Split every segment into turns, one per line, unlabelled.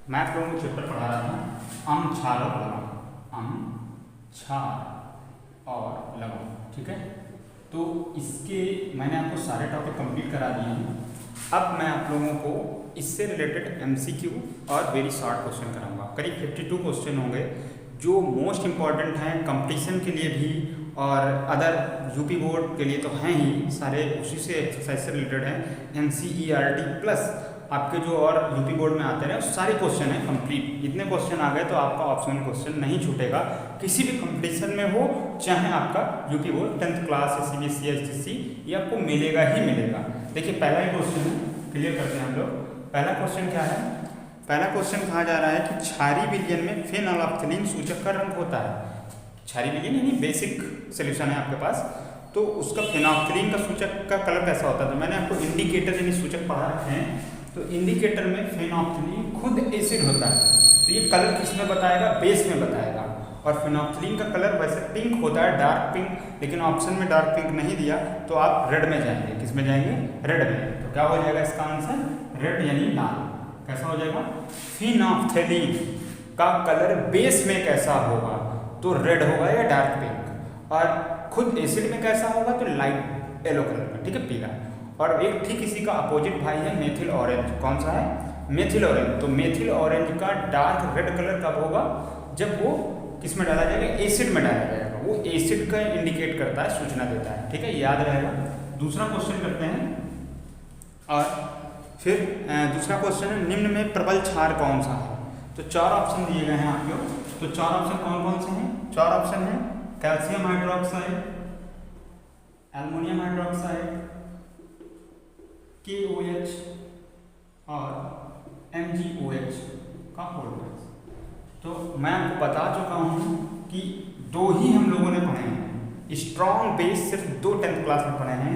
मैं आप लोगों को चैप्टर पढ़ा रहा था अम छार और लवण, अम छार और लवण। ठीक है, तो इसके मैंने आपको सारे टॉपिक कंप्लीट करा दिए हैं। अब मैं आप लोगों को इससे रिलेटेड एमसीक्यू और वेरी शॉर्ट क्वेश्चन कराऊंगा। करीब 52 क्वेश्चन होंगे जो मोस्ट इम्पॉर्टेंट हैं कंपटीशन के लिए भी और अदर यूपी बोर्ड के लिए तो हैं ही सारे, उसी से एक्सरसाइज से रिलेटेड हैं। एनसीईआरटी प्लस आपके जो और यूपी बोर्ड में आते हैं सारे क्वेश्चन हैं कंप्लीट। इतने क्वेश्चन आ गए तो आपका ऑप्शनल क्वेश्चन नहीं छूटेगा किसी भी कंपटीशन में हो, चाहे आपका यूपी बोर्ड 10th क्लास या सीबीएसई या एसएससी, ये आपको मिलेगा ही मिलेगा। देखिए पहला ही क्वेश्चन है, क्लियर करते हैं हम लोग। पहला क्वेश्चन क्या है? पहला क्वेश्चन कहा जा रहा है कि क्षारीय विलयन में फेनोल्फथलीन सूचक का रंग होता है। क्षारीय विलयन यानी बेसिक सोल्यूशन है आपके पास, तो उसका फेनोल्फथलीन का सूचक का कलर कैसा होता है? तो मैंने आपको इंडिकेटर यानी सूचक पढ़ा रखे हैं। तो इंडिकेटर में फेनोल्फथलीन खुद एसिड होता है, तो ये कलर किस में बताएगा? बेस में बताएगा। और फेनोल्फथलीन का कलर वैसे पिंक होता है, डार्क पिंक, लेकिन ऑप्शन में डार्क पिंक नहीं दिया तो आप रेड में जाएंगे। किस में जाएंगे? रेड में। तो क्या हो जाएगा इसका आंसर? रेड यानी लाल। कैसा हो जाएगा? फेनोल्फथलीन का कलर बेस में कैसा होगा? तो रेड होगा या डार्क पिंक। और खुद एसिड में कैसा होगा? तो लाइट येलो कलर में, ठीक है, पीला। और एक ठीक इसी का अपोजिट भाई है मेथिल ऑरेंज। कौन सा है? Methyl orange. तो मेथिल ऑरेंज का डार्क रेड कलर कब होगा? जब वो किस में डाला जाएगा? एसिड में डाला जाएगा। वो एसिड का इंडिकेट करता है, सूचना देता है। ठीक है, याद रहेगा। दूसरा क्वेश्चन करते हैं। और फिर दूसरा क्वेश्चन है निम्न में प्रबल क्षार कौन सा है? तो चार ऑप्शन दिए गए हैं आपको। तो चार ऑप्शन कौन कौन से हैं? चार ऑप्शन है calcium hydroxide, aluminium hydroxide, KOH और MgOH का होल मास। तो मैं आपको बता चुका हूँ कि दो ही हम लोगों ने पढ़े हैं। स्ट्रॉन्ग बेस सिर्फ 2 10th क्लास में पढ़े हैं,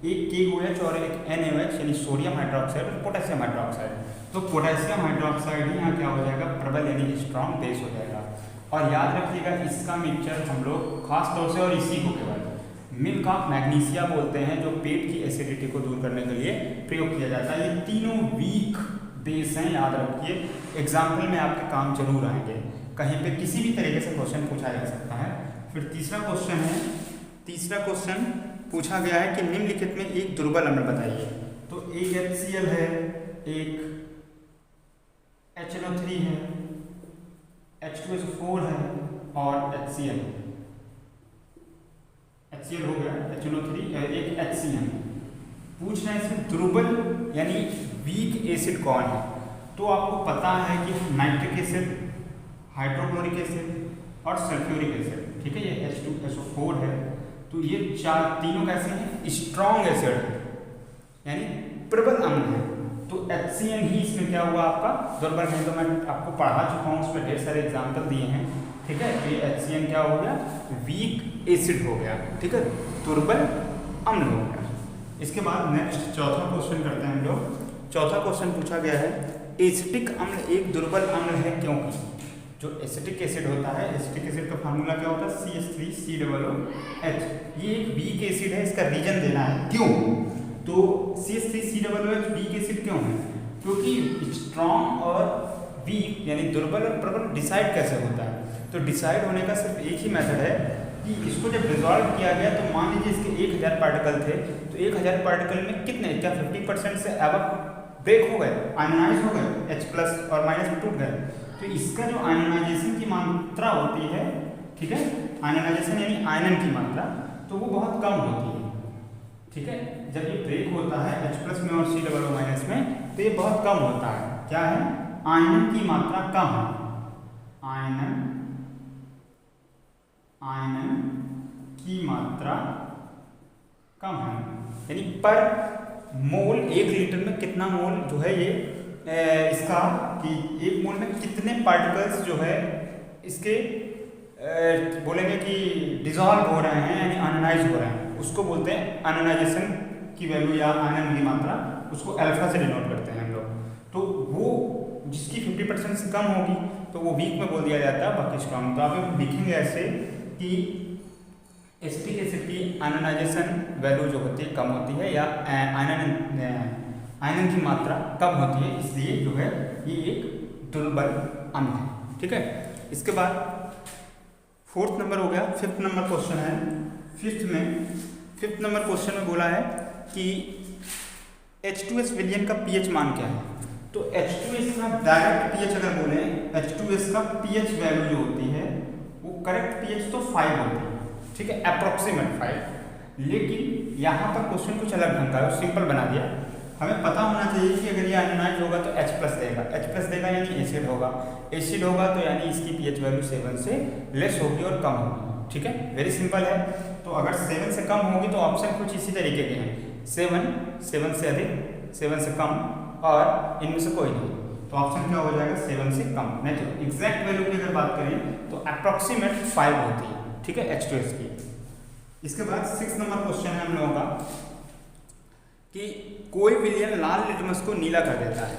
एक KOH और एक NaOH यानी सोडियम हाइड्रोक्साइड और पोटेशियम हाइड्रोक्साइड। तो पोटेशियम हाइड्रोक्साइड ही यहाँ क्या हो जाएगा? प्रबल यानी स्ट्रॉन्ग बेस हो जाएगा। और याद रखिएगा इसका मिक्सचर हम लोग खास तौर से, और इसी को केवल मिल्क ऑफ मैग्नीशिया बोलते हैं, जो पेट की एसिडिटी को दूर करने के लिए प्रयोग किया जाता है। ये तीनों वीक बेस हैं, याद रखिए। एग्जाम्पल में आपके काम जरूर आएंगे, कहीं पे किसी भी तरीके से क्वेश्चन पूछा जा सकता है। फिर तीसरा क्वेश्चन है, तीसरा क्वेश्चन पूछा गया है कि निम्नलिखित में एक दुर्बल अम्ल बताइए। तो एक HCl है, एक HNO3 है, H2SO4 है और HCl है। HCl हो गया, HNO3, एक HCl। पूछ रहे हैं इसमें दुर्बल यानी वीक एसिड कौन है? तो आपको पता है कि नाइट्रिक एसिड, हाइड्रोक्लोरिक एसिड और सल्फ्यूरिक एसिड। ठीक है, ये H2SO4 है। तो ये तीनों कैसे हैं? स्ट्रॉन्ग एसिड है यानी प्रबल अम्ल है। तो HCl ही इसमें क्या हुआ आपका? दुर्बल है। तो मैं आपको पढ़ा चुका हूँ, उसमें ढेर सारे एग्जाम्पल दिए हैं। ठीक है, तो ये HCl क्या हो गया? वीक एसिड हो गया। ठीक है, दुर्बल अम्ल हो गया। इसके बाद नेक्स्ट चौथा क्वेश्चन करते हैं हम लोग। चौथा क्वेश्चन पूछा गया है एसिटिक अम्ल एक दुर्बल अम्ल है क्योंकि? जो एसिटिक एसिड होता है, एसिटिक एसिड का फार्मूला क्या होता है? CH3COOH। ये एक वीक एसिड है, इसका रीजन देना है क्यों। तो CH3COOH वीक एसिड क्यों है? क्योंकि स्ट्रॉन्ग और वीक यानी दुर्बल और प्रबल डिसाइड कैसे होता है? तो डिसाइड होने का सिर्फ एक ही मेथड है कि इसको जब डिजॉल्व किया गया तो मान लीजिए इसके 1000 पार्टिकल थे, तो 1000 पार्टिकल में कितने, क्या 50% से अब ब्रेक हो गए, आयनाइज हो गए, H+ और माइनस में टूट गए। तो इसका जो आयनाइजेशन की मात्रा होती है, ठीक है, आयनाइजेशन यानी आयनन की मात्रा, तो वो बहुत कम होती है। ठीक है, जब ये ब्रेक होता है H+ में और COO- में, तो ये बहुत कम होता है। क्या है? आयनन की मात्रा कम है। आयनन की मात्रा कम है, यानी पर मोल 1 लीटर में कितना मोल जो है ये इसका, कि 1 मोल में कितने पार्टिकल्स जो है इसके बोलेंगे कि डिजॉल्व हो रहे हैं यानी आयनाइज हो रहे हैं, उसको बोलते हैं आयनाइजेशन की वैल्यू या आयनन की मात्रा, उसको अल्फा से डिनोट करते हैं हम लोग। तो वो जिसकी 50% से कम होगी तो वो वीक में बोल दिया जाता है, बाकी स्ट्रॉन्ग। तो आप लिखेंगे ऐसे कि एसिटिक एसिड की आयनाइजेशन वैल्यू जो होती है कम होती है, या आयनन की मात्रा कम होती है, इसलिए जो है ये एक दुर्बल अंग है। ठीक है, इसके बाद 4th नंबर हो गया। 5th नंबर क्वेश्चन है। 5th नंबर क्वेश्चन में बोला है कि H2S विलयन का पीएच मान क्या है। तो H2S का डायरेक्ट पीएच अगर बोले, H2S का पीएच वैल्यू जो होती है वो करेक्ट पीएच तो 5 होती है, ठीक है, अप्रोक्सीमेट 5। लेकिन यहाँ पर क्वेश्चन कुछ अलग ढंग का है, सिंपल बना दिया। हमें पता होना चाहिए कि अगर ये आयनाइज होगा तो H+ देगा, H+ देगा यानी एसिड होगा, एसिड होगा तो यानी इसकी पीएच वैल्यू 7 से लेस होगी और कम होगी। ठीक है, वेरी सिंपल है। तो अगर 7 से कम होगी तो ऑप्शन कुछ इसी तरीके के हैं, 7 से अधिक, 7 से कम और इनमें से कोई नहीं। तो ऑप्शन क्या हो जाएगा, 7 से कम। नहीं तो एग्जैक्ट वैल्यू की अगर बात करें तो अप्रोक्सीमेट 5 होती है। ठीक है, H2S की। इसके बाद 6 नंबर क्वेश्चन है हम लोगों का कि कोई विलयन लाल लिटमस को नीला कर देता है।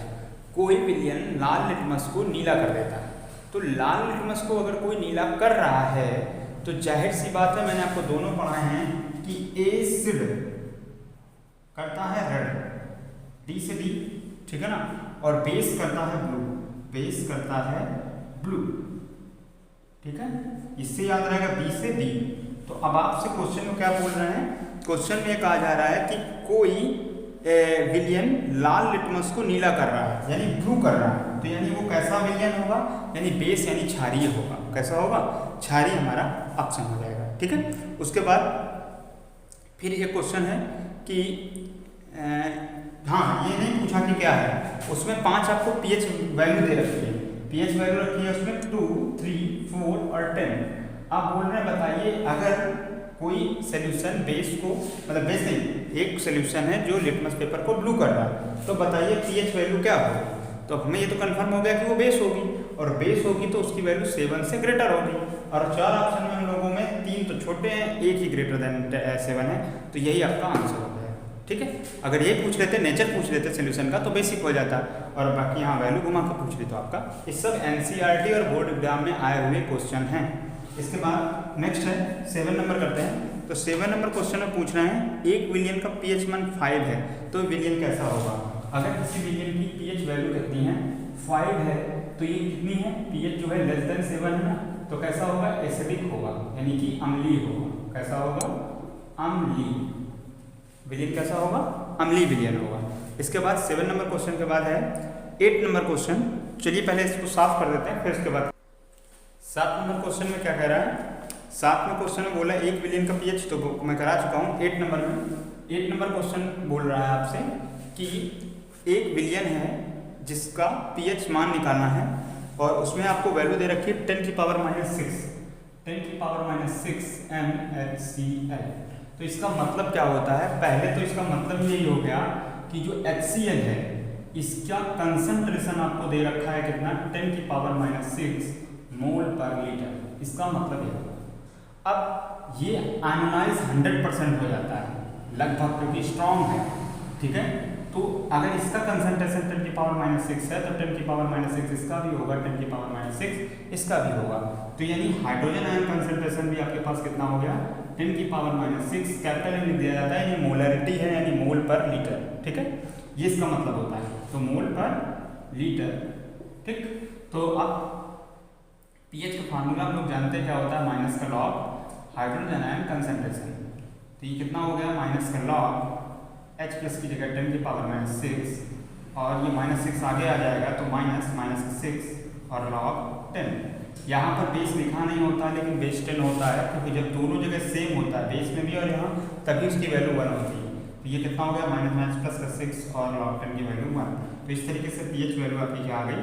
कोई विलयन लाल लिटमस को नीला कर देता है। तो लाल लिटमस को अगर कोई नीला कर रहा है तो जाहिर सी बात है, मैंने आपको दोनों पढ़ाए हैं कि एसिड करता है रेड, डी से डी, ठीक है ना, और बेस करता है ब्लू, बेस करता है ब्लू। ठीक है, इससे याद रहेगा बी से डी। तो अब आपसे क्वेश्चन में क्या बोल रहे हैं, क्वेश्चन में कहा जा रहा है कि कोई विलयन लाल लिटमस को नीला कर रहा है यानी ब्लू कर रहा है। तो यानी वो कैसा विलयन होगा, यानी बेस यानी क्षारीय होगा। कैसा होगा, क्षारीय हमारा ऑप्शन हो जाएगा। ठीक है, उसके बाद फिर एक क्वेश्चन है कि हाँ, ये नहीं पूछा कि क्या है, उसमें 5 आपको पीएच वैल्यू दे रखी है, पीएच वैल्यू रखी है उसमें 2, 3, 4 और 10। आप बोल रहे हैं बताइए अगर कोई सोल्यूशन बेस को, मतलब बेस नहीं, एक सोल्यूशन है जो लिटमस पेपर को ब्लू कर रहा है, तो बताइए पीएच वैल्यू क्या होगी। तो हमें ये तो कंफर्म हो गया कि वो बेस होगी, और बेस होगी तो उसकी वैल्यू 7 से ग्रेटर होगी। और 4 ऑप्शन में हम लोगों में 3 तो छोटे हैं, 1 ही ग्रेटर देन 7 है, तो यही आपका आंसर हो गया। ठीक है, अगर ये पूछ लेते, नेचर पूछ लेते सोल्यूशन का, तो बेसिक हो जाता, और बाकी यहाँ वैल्यू घुमा के पूछ ले तो आपका। ये सब एनसीईआरटी और बोर्ड एग्जाम में आए हुए क्वेश्चन हैं। इसके बाद नेक्स्ट है 7 नंबर करते हैं। तो 7 नंबर क्वेश्चन में पूछ रहे हैं एक विलयन का पीएच मान 5 है तो विलयन कैसा होगा। अगर किसी विलयन की पीएच वैल्यू कितनी है, 5 है, तो ये कितनी है, पीएच जो है लेस देन 7 है ना, तो कैसा होगा, एसिडिक होगा, यानी कि अम्लीय होगा। कैसा होगा, अम्लीय विलयन। कैसा होगा, अम्लीय विलयन होगा। इसके बाद 7 नंबर क्वेश्चन के बाद है 8 नंबर क्वेश्चन। चलिए पहले इसको साफ कर देते हैं, फिर उसके बाद 7 नंबर क्वेश्चन में क्या कह रहा है। 7 में क्वेश्चन में बोला एक विलयन का पीएच, तो मैं करा चुका हूँ 8 नंबर में। 8 नंबर क्वेश्चन बोल रहा है आपसे कि एक विलयन है जिसका पीएच मान निकालना है, और उसमें आपको वैल्यू दे रखी है 10⁻⁶, 10⁻⁶ MHCl। तो इसका मतलब क्या होता है, पहले तो इसका मतलब यही हो गया कि जो HCl है इसका कंसंट्रेशन आपको दे रखा है कितना, 10⁻⁶ मोल पर लीटर। इसका मतलब ये होगा। अब ये आयनाइज 100% हो जाता है लगभग, क्योंकि स्ट्रॉन्ग है। ठीक है, तो अगर इसका कंसंट्रेशन 10⁻⁶ है तो 10⁻⁶ इसका भी होगा, 10⁻⁶ इसका भी होगा। तो यानी हाइड्रोजन आयन कंसंट्रेशन भी आपके पास कितना हो गया, 10⁻⁶ कैपिटल में लिख दिया जाता है, ये मोलरिटी है यानी मोल पर लीटर। ठीक है, ये इसका मतलब होता है, तो मोल पर लीटर। ठीक, तो अब पीएच का फार्मूला हम लोग जानते हैं क्या होता है, माइनस का लॉग हाइड्रोजन आयन कंसंट्रेशन। तो ये कितना हो गया, माइनस का लॉग H+ की जगह 10⁻⁶, और ये -6 आगे आ जाएगा तो -6 और log 10। यहाँ पर बेस लिखा नहीं होता लेकिन बेस 10 होता है, क्योंकि जब दोनों जगह सेम होता है बेस में भी और यहाँ, तभी उसकी वैल्यू 1 होती है। तो ये कितना हो गया, -6 और log 10 की वैल्यू 1। तो इस तरीके से पीएच वैल्यू आपकी क्या आ गई,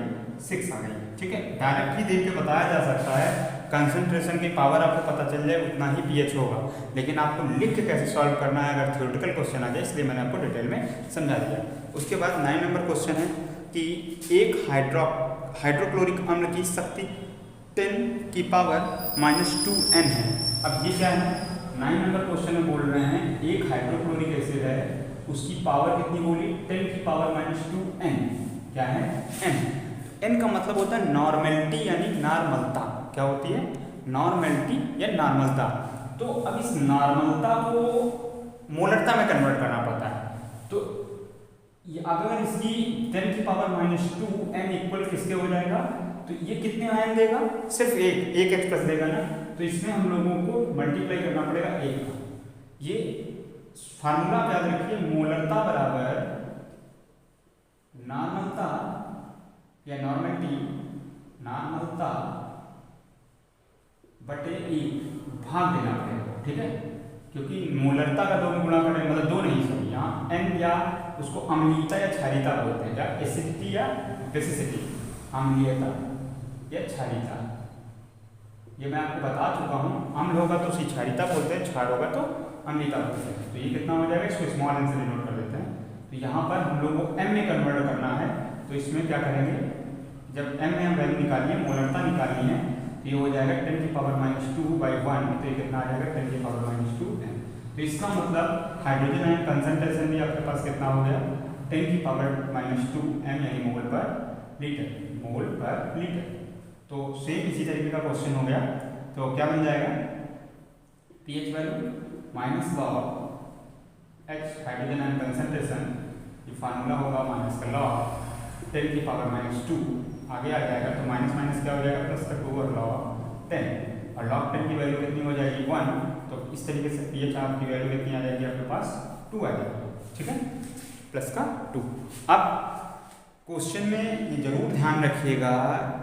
6 आ गई। ठीक है, डायरेक्ट ही देख के बताया जा सकता है, कंसंट्रेशन की पावर आपको पता चल जाए उतना ही पीएच होगा, लेकिन आपको लिख के कैसे सॉल्व करना है अगर थ्योरेटिकल क्वेश्चन आ जाए, इसलिए मैंने आपको डिटेल में समझा दिया। उसके बाद 9 नंबर क्वेश्चन है कि एक हाइड्रोक्लोरिक अम्ल की शक्ति 10⁻⁻2n है। अब ये क्या है, 9 नंबर क्वेश्चन में बोल रहे हैं एक हाइड्रोक्लोरिक एसिड है, उसकी पावर कितनी बोली, 10⁻⁻2n। क्या है, n। n का मतलब होता है नॉर्मेलिटी यानी नॉर्मलता। क्या होती है, नॉर्मेलिटी या नॉर्मलता। तो अब इस नॉर्मलता को मोलरता में कन्वर्ट करना पड़ता है। तो अगर इसकी 10 की पावर -2 n इक्वल किसके हो जाएगा, तो ये कितने आयन देगा, सिर्फ एक H प्लस देगा ना, तो इसमें हम लोगों को मल्टीप्लाई करना पड़ेगा 1 का। ये फार्मूला याद रखिए, मोलरता बराबर नॉर्मलता या नॉर्मलिटी, नॉर्मलता बटे 1 भाग देना पड़ेगा, ठीक है, क्योंकि मोलरता का 2 में गुणा करें, मतलब 2 नहीं सॉरी, यहाँ n या उसको अम्लीयता या क्षारीयता बोलते हैं, या एसिडिटी या बेसिसिटी, अम्लीयता या क्षारीयता, ये मैं आपको बता चुका हूँ। अम्ल होगा तो उसी क्षारीयता बोलते हैं, क्षार होगा तो अम्लीयता बोलते हैं। तो ये कितना हो जाएगा, इसको स्मॉल एन से डिनोट कर देते हैं। तो यहाँ पर हम लोग को m में कन्वर्ट करना है, तो इसमें क्या करेंगे, जब m में हम वैल्यू निकालिए, मोलरता निकालनी है, तो ये हो जाएगा 10 की पावर -2/1, तो ये कितना आ जाएगा 10 की पावर -2 n। तो इसका मतलब हाइड्रोजन आयन कंसंट्रेशन भी आपके पास कितना हो गया, 10 की पावर -2 m यानी मोल पर लीटर, मोल पर लीटर। तो सेम इसी तरीके का क्वेश्चन हो गया, तो क्या बन जाएगा, pH value minus log H hydrogen ion concentration, ये फार्मूला होगा माइनस का लॉग 10 की पावर -2, आगे आ जाएगा तो माइनस माइनस क्या हो जाएगा, प्लस का 2 और लॉग 10, और लॉग 10 की वैल्यू कितनी हो जाएगी 1, तो इस तरीके से pH आपकी वैल्यू कितनी आ जाएगी आपके पास 2 आ जाएगी, ठीक है, प्लस का 2। अब क्वेश्चन में ये जरूर ध्यान रखिएगा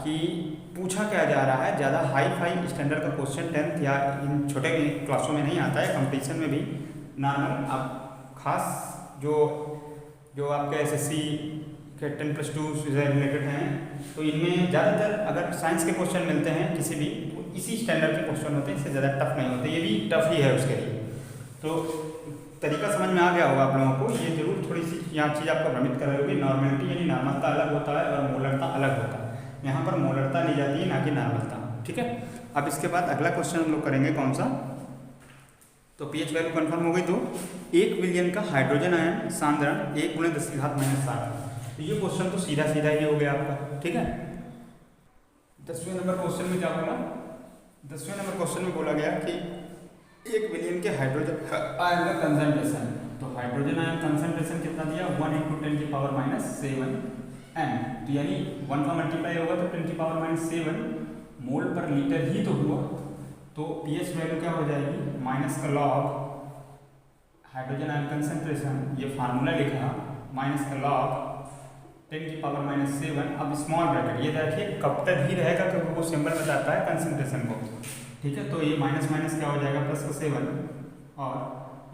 कि पूछा क्या जा रहा है, ज़्यादा हाई फाई स्टैंडर्ड का क्वेश्चन 10th या इन छोटे क्लासों में नहीं आता है, कंपटीशन में भी नॉर्मल आप खास जो आपके एसएससी के 10+2 से रिलेटेड हैं, तो इनमें ज़्यादातर अगर साइंस के क्वेश्चन मिलते हैं किसी भी, तो इसी स्टैंडर्ड के क्वेश्चन होते हैं, इससे ज़्यादा टफ नहीं होते, ये भी टफ ही है उसके लिए। तो तरीका समझ में आ गया होगा आप लोगों को, ये जरूर थोड़ी सी यहाँ चीज़ आपको भ्रमित कर रही होगी, नॉर्मलिटी यानी नॉर्मलता अलग होता है और मोलरता अलग होता है, यहाँ पर मोलरता ली जाती है ना कि नॉर्मलता, ठीक है। अब इसके बाद अगला क्वेश्चन हम लोग करेंगे कौन सा, तो pH वैल्यू कंफर्म हो गई, तो 1 बिलियन का हाइड्रोजन आयन सांद्रण 1 × 10⁻⁷, तो ये क्वेश्चन तो सीधा सीधा ही हो गया आपका, ठीक है। 10वें नंबर क्वेश्चन में क्या बोला, 10वें नंबर क्वेश्चन में बोला गया कि 1 बिलियन के हाइड्रोजन आयन का कंसंट्रेशन, तो हाइड्रोजन आयन कंसंट्रेशन कितना दिया, 1 × 10 की पावर -7 n, तो यानी 1 का मल्टीप्लाई होगा तो 10 की पावर -7 मोल पर लीटर ही तो हुआ, तो pH वैल्यू क्या हो जाएगी, माइनस का लॉग हाइड्रोजन आयन कंसंट्रेशन, ये फार्मूला लिखा, माइनस का लॉग 10 की पावर -7, अब स्मॉल ब्रैकेट, ये देखिए कैपिटल ही रहेगा क्योंकि वो सिंबल बताता है कंसंट्रेशन को, ठीक है। तो ये माइनस माइनस क्या हो जाएगा, प्लस का 7, और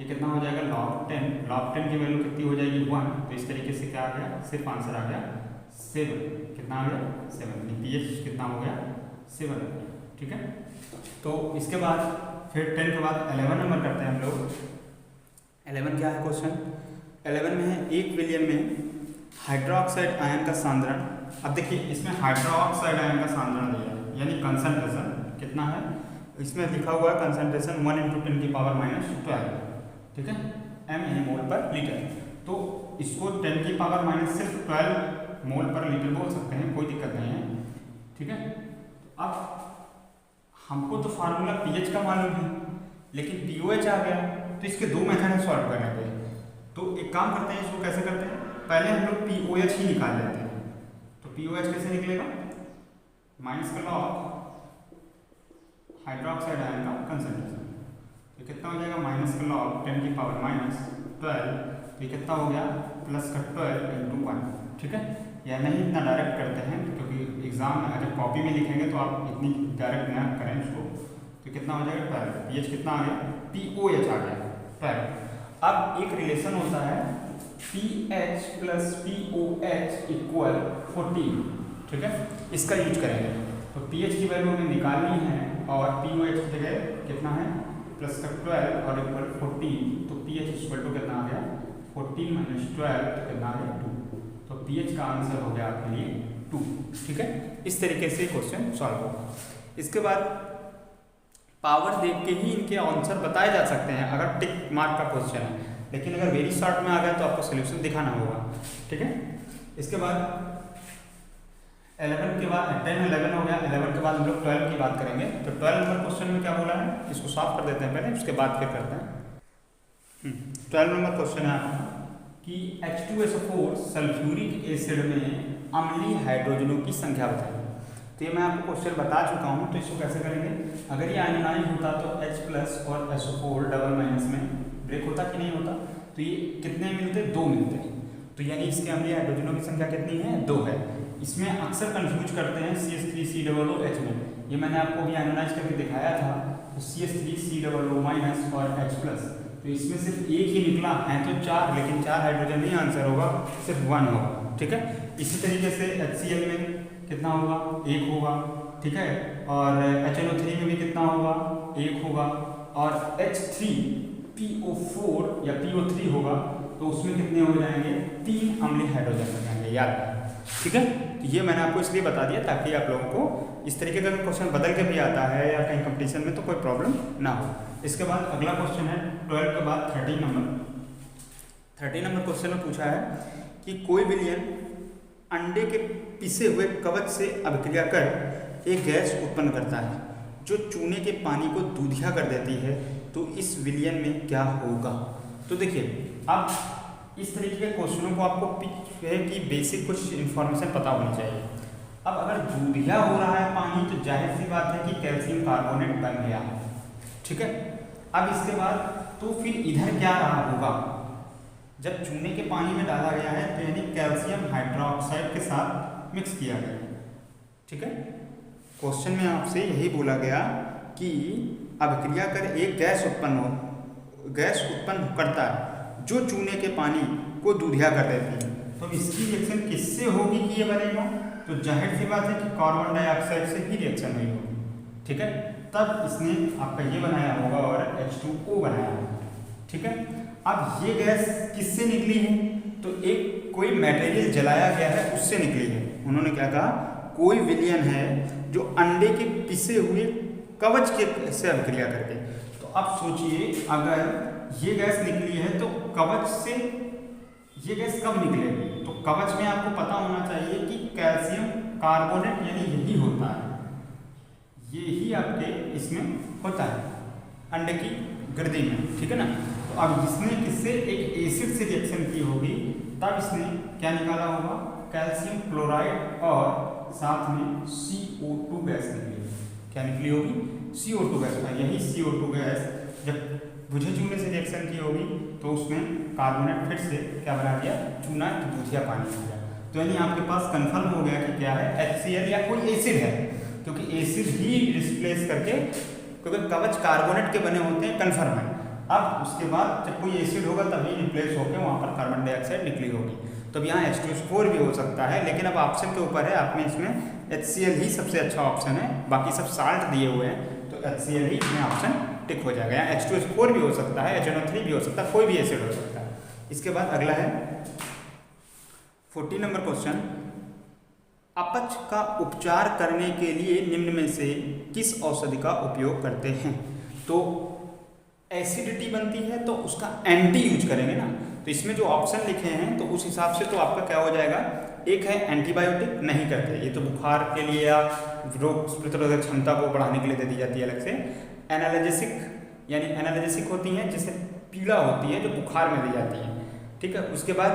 ये कितना हो जाएगा लॉग 10, लॉग 10 की वैल्यू कितनी हो जाएगी 1, तो इस तरीके से क्या आ गया, सिर्फ आंसर आ गया 7, कितना आ गया 7, pH कितना हो गया 7, ठीक है। तो इसके बाद फिर 10 के बाद 11 नंबर करते हैं हम लोग। 11 क्या है क्वेश्चन, 11 में है 1 बिलियन में हाइड्रोक्साइड आयन का सांद्रण, अब देखिए इसमें हाइड्रोक्साइड आयन का सांद्रण दिया है, यानी कंसंट्रेशन कितना है, इसमें लिखा हुआ है कंसंट्रेशन 1 × 10 की पावर -12, ठीक है, m यानी मोल पर लीटर, तो इसको 10 की पावर सिर्फ 12 मोल पर लीटर बोल सकते हैं, कोई दिक्कत नहीं है, ठीक है। अब हमको तो फार्मूला pH का मालूम है, लेकिन pOH आ गया, तो इसके 2 मेथड है सॉल्व करने के, तो एक काम करते हैं, इसको कैसे करते हैं, पहले हम लोग pOH ही निकाल लेते हैं, तो pOH कैसे निकलेगा, माइनस का लॉग हाइड्रोक्साइड आयन का कंसंट्रेशन, तो कितना हो जाएगा, माइनस का लॉग 10 की पावर -12, तो ये कितना हो गया, प्लस का 12 × 1, ठीक है। या नहीं इतना डायरेक्ट करते हैं क्योंकि एग्जाम में अगर कॉपी में लिखेंगे तो आप इतनी डायरेक्ट ना करें उसको, तो कितना हो जाएगा 12, pH कितना आ गया, pOH आ गया 12। अब एक रिलेशन होता है pH + pOH = 14, ठीक है, इसका यूज करेंगे, तो pH की वैल्यू हमें निकालनी है और pOH की जगह कितना है, प्लस का 12 और इक्वल 14, तो pH इक्वल टू कितना आ गया 14 - 12, तो कितना आ गया 2, तो pH का आंसर हो गया आपके लिए 2, ठीक है। इस तरीके से क्वेश्चन सॉल्व होगा। इसके बाद पावर देख के ही इनके आंसर बताए जा सकते हैं अगर टिक मार्क का क्वेश्चन है, लेकिन अगर वेरी शॉर्ट में आ गया तो आपको सोल्यूशन दिखाना होगा, ठीक है। इसके बाद 11 के बाद 10 11 हो गया, 11 के बाद हम लोग 12 की बात करेंगे, तो 12 नंबर क्वेश्चन में क्या बोला है, इसको सॉल्व कर देते हैं पहले, उसके बाद फिर करते हैं। 12 नंबर क्वेश्चन है कि H2SO4 सल्फ्यूरिक एसिड में अम्लीय हाइड्रोजनों की संख्या बताइए। तो ये मैं आपको क्वेश्चन बता चुका हूँ, तो इसको कैसे करेंगे। अगर ये आयनाइज होता तो H+ और SO4 डबल माइनस में ब्रेक होता कि नहीं होता, तो ये कितने मिलते, 2 मिलते हैं। तो यानी इसके अम्लीय हाइड्रोजनों की संख्या कितनी है, 2 है। इसमें अक्सर कंफ्यूज करते हैं CH3COOH में, ये मैंने आपको भी एनालाइज करके दिखाया था। तो CH3COO- और H+, तो इसमें सिर्फ एक ही निकला है तो 4, लेकिन 4 हाइड्रोजन नहीं आंसर होगा, सिर्फ 1 होगा। ठीक है, इसी तरीके से HCl में कितना होगा, 1 होगा। ठीक है, और HNO3 में भी कितना होगा, 1 होगा। और H3PO4 या PO3 होगा, तो उसमें कितने हो जाएंगे, 3 अम्लीय हाइड्रोजन हो जाएंगे, याद है। ठीक है, तो ये मैंने आपको इसलिए बता दिया ताकि आप लोगों को इस तरीके का क्वेश्चन बदल के भी आता है या कहीं कंपटीशन में तो कोई प्रॉब्लम ना हो। इसके बाद अगला क्वेश्चन है 12 के बाद 13 नंबर क्वेश्चन में पूछा है कि कोई विलयन अंडे के पिसे हुए कवच से अभिक्रिया कर एक गैस उत्पन्न करता है जो चूने के पानी को दूधिया कर देती है, तो इस विलयन में क्या होगा। तो देखिए, अब इस तरीके के क्वेश्चनों को आपको पीछे की बेसिक कुछ इन्फॉर्मेशन पता होनी चाहिए। अब अगर दूधिया हो रहा है पानी, तो जाहिर सी बात है कि कैल्शियम कार्बोनेट बन गया। ठीक है, अब इसके बाद तो फिर इधर क्या रहा होगा, जब चूने के पानी में डाला गया है तो यानी कैल्शियम हाइड्रोक्साइड के साथ मिक्स किया गया है। ठीक है, क्वेश्चन में आपसे यही बोला गया कि अभिक्रिया कर एक गैस उत्पन्न करता है जो चूने के पानी को दूधिया कर देती है। तो इसकी रिएक्शन किससे होगी कि ये बनेगा, तो जाहिर सी बात है कि कार्बन डाइऑक्साइड से ही रिएक्शन हुई होगी। ठीक है, तब इसने आपका ये बनाया होगा और H2O बनाया होगा। ठीक है, अब ये गैस किससे निकली है, तो एक कोई मटेरियल जलाया गया है उससे निकली है। उन्होंने क्या कहा, कोई विलयन है जो अंडे के पिसे हुए कवच के से अभिक्रिया करके। तो अब सोचिए, अगर ये गैस निकली है तो कवच से ये गैस कब निकलेगी, तो कवच में आपको पता होना चाहिए कि कैल्शियम कार्बोनेट यानी यही होता है, यही आपके इसमें होता है अंडे की गर्दी में। ठीक है ना, तो अब इसने किससे, एक एसिड से रिएक्शन की होगी, तब इसने क्या निकाला होगा, कैल्शियम क्लोराइड और साथ में CO2 गैस निकली। क्या निकली होगी, CO2 गैस। यही CO2 गैस जब बुझे चूने से रिएक्शन की होगी तो उसमें कार्बोनेट फिर से क्या बना दिया, चूना दूधिया पानी हो गया। तो यानी आपके पास कंफर्म हो गया कि क्या है, HCl या कोई एसिड है, क्योंकि एसिड ही रिप्लेस करके, क्योंकि कवच कार्बोनेट के बने होते हैं, कंफर्म है। अब उसके बाद जब कोई एसिड होगा तभी रिप्लेस होकर वहाँ पर कार्बन डाइऑक्साइड निकली होगी। तो यहाँ H2SO4 भी हो सकता है, लेकिन अब ऑप्शन के ऊपर है, आप में इसमें HCl ही सबसे अच्छा ऑप्शन है, बाकी सब साल्ट दिए हुए हैं, तो HCl ही इसमें ऑप्शन टिक हो जाएगा। यहाँ H2SO4 भी हो सकता है, HNO3 भी हो सकता है, कोई भी एसिड हो सकता है। इसके बाद अगला है 14 नंबर क्वेश्चन, अपच का उपचार करने के लिए निम्न में से किस औषधि का उपयोग करते हैं। तो एसिडिटी बनती है तो उसका एंटी यूज करेंगे ना, तो इसमें जो ऑप्शन लिखे हैं तो उस हिसाब से तो आपका क्या हो जाएगा, एक है एंटीबायोटिक, नहीं करते, ये तो बुखार के लिए या रोग प्रतिरोधक क्षमता को बढ़ाने के लिए दे दी जाती है अलग से। एनाल्जेसिक यानी एनाल्जेसिक होती हैं, जैसे पीड़ा होती है जो बुखार में दी जाती है। ठीक है, उसके बाद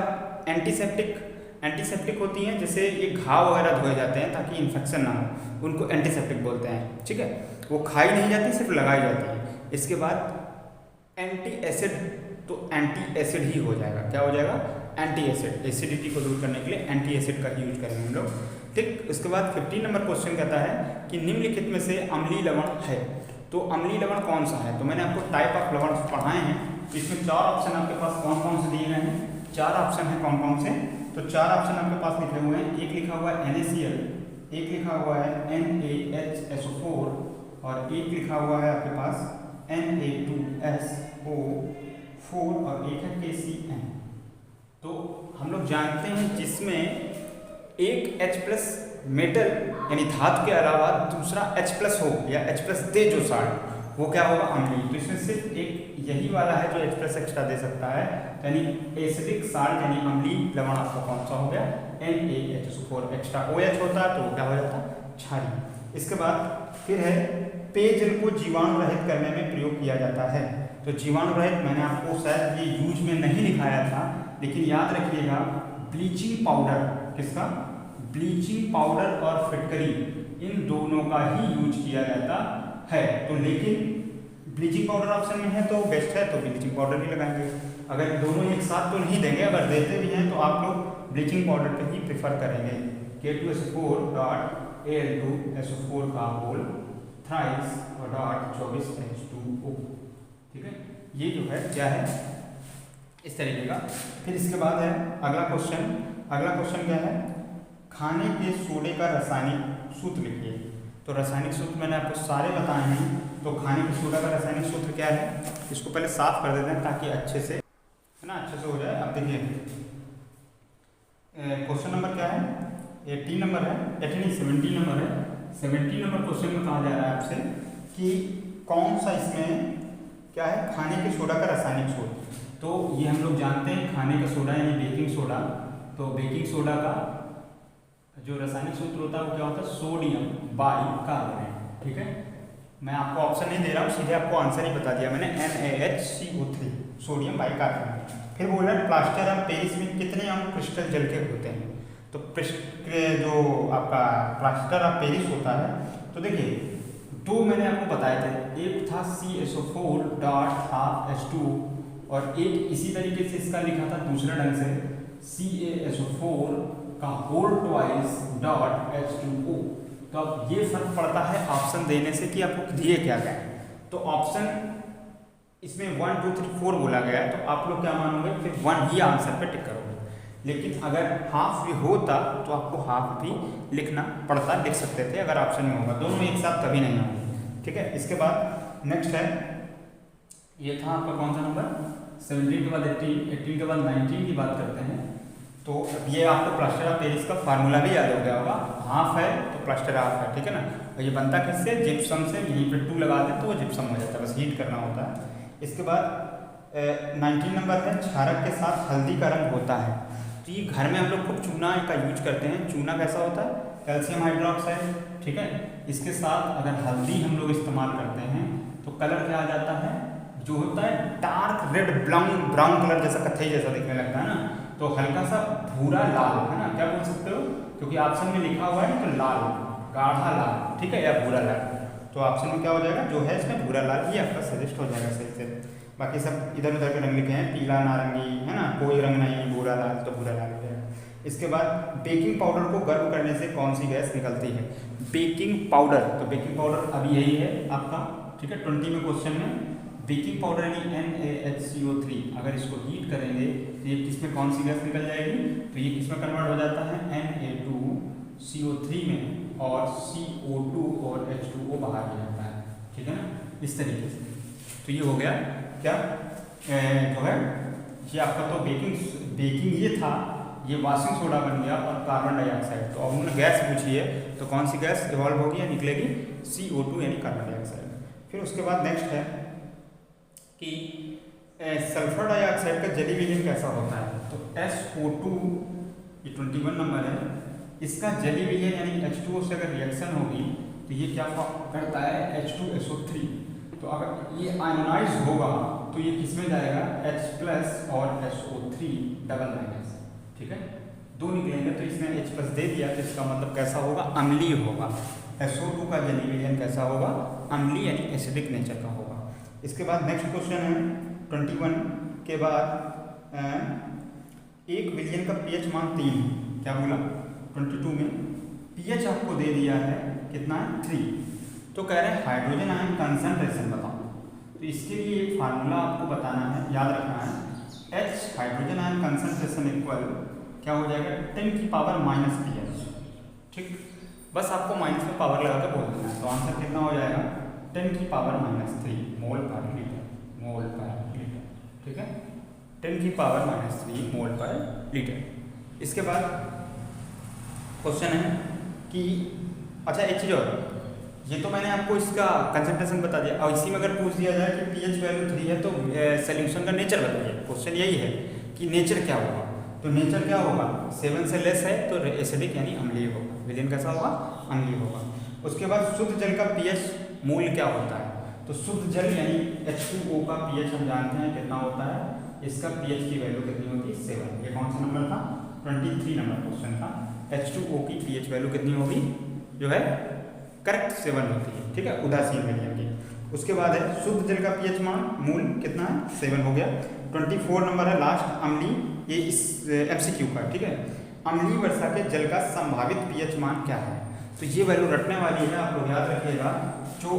एंटीसेप्टिक होती हैं, जैसे ये घाव वगैरह धोए जाते हैं ताकि इन्फेक्शन ना हो, उनको एंटीसेप्टिक बोलते हैं। ठीक है, वो खाई नहीं जाती, सिर्फ लगाई जाती है। इसके बाद एंटी एसिड, तो एंटी एसिड ही हो जाएगा, क्या हो जाएगा, एंटी एसिड, एसिडिटी को दूर करने के लिए एंटी एसिड का ही यूज करेंगे हम लोग। ठीक, उसके बाद 15 नंबर क्वेश्चन कहता है कि निम्नलिखित में से अम्लीय लवण है, तो अम्लीय लवण कौन सा है। तो मैंने आपको टाइप ऑफ लवण पढ़ाए हैं, इसमें 4 ऑप्शन आपके पास कौन कौन से दिए गए हैं, 4 ऑप्शन है कौन कौन से, तो 4 ऑप्शन आपके पास लिखे हुए हैं। एक लिखा हुआ है NaCl, एक लिखा हुआ है NaHSO4 और एक लिखा हुआ है आपके पास Na2SO4 और एक है KCN। तो हम लोग जानते हैं जिसमें एक H+ मेटल यानी धातु के अलावा दूसरा H+ हो या H+ दे जो साल्ट, वो क्या होगा, अम्लीय। तो इसमें सिर्फ एक यही वाला है जो H+ एक्स्ट्रा दे सकता है, यानी एसिडिक साल्ट यानी अम्लीय लवण आपका कौन सा हो गया, NaHSO4। एक्स्ट्रा OH होता है तो क्या हो जाता, क्षारीय। इसके बाद फिर है पेयजल को जीवाणु रहित करने में प्रयोग किया जाता है। तो जीवाणु रहित मैंने आपको शायद ये यूज में नहीं लिखाया था, लेकिन याद रखिएगा ब्लीचिंग पाउडर, किसका, ब्लीचिंग पाउडर और फिटकरी इन दोनों का ही यूज किया जाता है। तो लेकिन ब्लीचिंग पाउडर ऑप्शन में है तो बेस्ट है, तो ब्लीचिंग पाउडर ही लगाएंगे। अगर दोनों एक साथ तो नहीं देंगे, अगर देते भी हैं तो आप लोग ब्लीचिंग पाउडर पे ही प्रेफर करेंगे। K2SO4 डॉट Al2SO4 का होल थ्राइस और डॉट 24H2O, ठीक है। ये जो है क्या है, इस तरीके का। फिर इसके बाद है अगला क्वेश्चन। अगला क्वेश्चन क्या है, खाने के सोडे का रासायनिक सूत्र लिखिए। तो रासायनिक सूत्र मैंने आपको सारे बताए हैं। तो खाने के सोडा का रासायनिक सूत्र क्या है, इसको पहले साफ कर देते हैं ताकि अच्छे से, है ना, अच्छे से हो जाए। अब देखिए क्वेश्चन नंबर क्या है, 18 नंबर है, 17 नंबर है। 17 नंबर क्वेश्चन में कहा जा रहा है आपसे कि कौन सा इसमें क्या है, खाने के सोडा का रासायनिक सूत्र। तो ये हम लोग जानते हैं खाने का सोडा यानी बेकिंग सोडा। तो बेकिंग सोडा का जो रासायनिक सूत्र होता है वो क्या होता है, सोडियम बाइकार्बोनेट, ठीक है। मैं आपको ऑप्शन नहीं दे रहा हूँ, सीधे आपको आंसर ही बता दिया मैंने, NaHCO3 सोडियम बाइकार्बोनेट। फिर बोला प्लास्टर ऑफ पेरिस में कितने अणु क्रिस्टल जल के होते हैं। तो जो आपका प्लास्टर ऑफ पेरिस होता है, तो देखिए दो मैंने आपको बताए थे, एक था CSO4 डॉट हाफ H2 और एक इसी तरीके से इसका लिखा था दूसरे ढंग से CaSO4 का होल ट्वाइस डॉट H2O। तो अब ये फर्क पड़ता है ऑप्शन देने से कि आपको दिए क्या गया है। तो ऑप्शन इसमें 1 2 3 4 बोला गया है, तो आप लोग क्या मानोगे, फिर 1 ही आंसर पे टिक करोगे। लेकिन अगर हाफ भी होता तो आपको हाफ भी लिखना पड़ता, लिख सकते थे अगर ऑप्शन में होगा। दोनों एक साथ कभी नहीं होंगे, ठीक है। इसके बाद नेक्स्ट है, ये था आपका कौन सा नंबर, 17 के बाद 18 के बाद 19 की बात करते हैं। तो ये आपको प्लास्टर ऑफ पेरिस का फार्मूला भी याद हो गया होगा, हाफ है तो प्लास्टर हाफ है, ठीक है ना। और ये बनता किससे, जिप्सम से। यहीं पे 2 लगा दें तो वो जिप्सम हो जाता है, बस हीट करना होता है। इसके बाद 19 नंबर है, क्षारक के साथ हल्दी का रंग होता है। तो ये घर में हम लोग खूब चूना का यूज करते हैं। चूना कैसा होता है, कैल्शियम हाइड्रोक्साइड, ठीक है। इसके साथ अगर हल्दी हम लोग इस्तेमाल करते हैं तो कलर क्या आ जाता है, जो होता है डार्क रेड ब्राउन कलर जैसा, कत्थई जैसा दिखने लगता है ना, तो हल्का सा भूरा लाल, है ना, क्या बोल सकते हो, क्योंकि ऑप्शन में लिखा हुआ है तो लाल, गाढ़ा लाल, ठीक है, या भूरा लाल। तो ऑप्शन में क्या हो जाएगा, जो है इसमें भूरा लाल ही आपका सजेस्ट हो जाएगा सही से। बाकी सब इधर उधर के रंग लिखे हैं, पीला नारंगी, है ना, कोई रंग नहीं, भूरा लाल तो भूरा लाल हो जाएगा। इसके बाद बेकिंग पाउडर को गर्म करने से कौन सी गैस निकलती है। बेकिंग पाउडर, तो बेकिंग पाउडर अभी यही है आपका, ठीक है। 20 में क्वेश्चन में बेकिंग पाउडर यानी NaHCO3 अगर इसको हीट करेंगे तो ये किसमें कौन सी गैस निकल जाएगी, तो ये किसमें कन्वर्ट हो जाता है, Na2CO3 में, और CO2 और H2O बाहर आ जाता है, ठीक है ना, इस तरीके से। तो ये हो गया क्या, जो है ये आपका तो बेकिंग ये था, ये वॉशिंग सोडा बन गया और कार्बन डाइऑक्साइड। तो अब उन्होंने गैस पूछी है तो कौन सी गैस इवॉल्व होगी या निकलेगी, CO2 यानी कार्बन डाइऑक्साइड। फिर उसके बाद नेक्स्ट है कि सल्फर डाइऑक्साइड का जली विलीन कैसा होता है। तो SO2, ये 21 नंबर है, इसका जली विलीन यानी H2O से अगर रिएक्शन होगी तो ये क्या करता है, H2SO3। तो अगर ये आयोनाइज होगा तो ये किसमें जाएगा, H+ और SO3 डबल माइनस, ठीक है, 2 निकलेंगे तो इसने H+ दे दिया, तो इसका मतलब कैसा होगा, अम्लीय होगा। SO2 का जली विलीन कैसा होगा, अम्लीय यानी एसिडिक नेचर का होगा। इसके बाद नेक्स्ट क्वेश्चन है 21 के बाद 1 बिलियन का pH मान 3, क्या बोला 22 में pH आपको दे दिया है कितना है, 3। तो कह रहे हैं हाइड्रोजन आयन कंसंट्रेशन बताओ। तो इसके लिए एक फार्मूला आपको बताना है, याद रखना है, H hydrogen ion concentration equal क्या हो जाएगा, 10⁻⁻⁻, ठीक। बस आपको माइनस में पावर लगा के बोल देना है। तो आंसर कितना हो जाएगा, 10⁻³ मोल पर लीटर, ठीक है, 10⁻³ मोल पर लीटर। इसके बाद क्वेश्चन है कि अच्छा एक चीज़ और, ये तो मैंने आपको इसका कंसंट्रेशन बता दिया, और इसी में अगर पूछ दिया जाए कि pH वैल्यू 3 है तो सोल्यूशन का नेचर बताइए। क्वेश्चन यही है कि नेचर क्या होगा, तो नेचर क्या होगा, 7 से लेस है तो एसिडिक यानी अम्लीय होगा, विलेन कैसा होगा, अम्लीय होगा। उसके बाद शुद्ध जल का pH मूल्य क्या होता है। तो शुद्ध जल यानी H2O का pH हम जानते हैं कितना होता है, इसका pH की वैल्यू कितनी होगी 7। ये कौन सा नंबर था 23 नंबर क्वेश्चन था। H2O की pH वैल्यू कितनी होगी जो है करेक्ट 7 होती है, ठीक है, उदासीन मीडियम की। उसके बाद है शुद्ध जल का pH मान मूल कितना है 7 हो गया। 24 नंबर है लास्ट अम्लीय, ये इस MCQ का, ठीक है। अम्लीय वर्षा के जल का संभावित pH मान क्या है, तो ये वैल्यू रटने वाली है, आप लोग याद रखिएगा। जो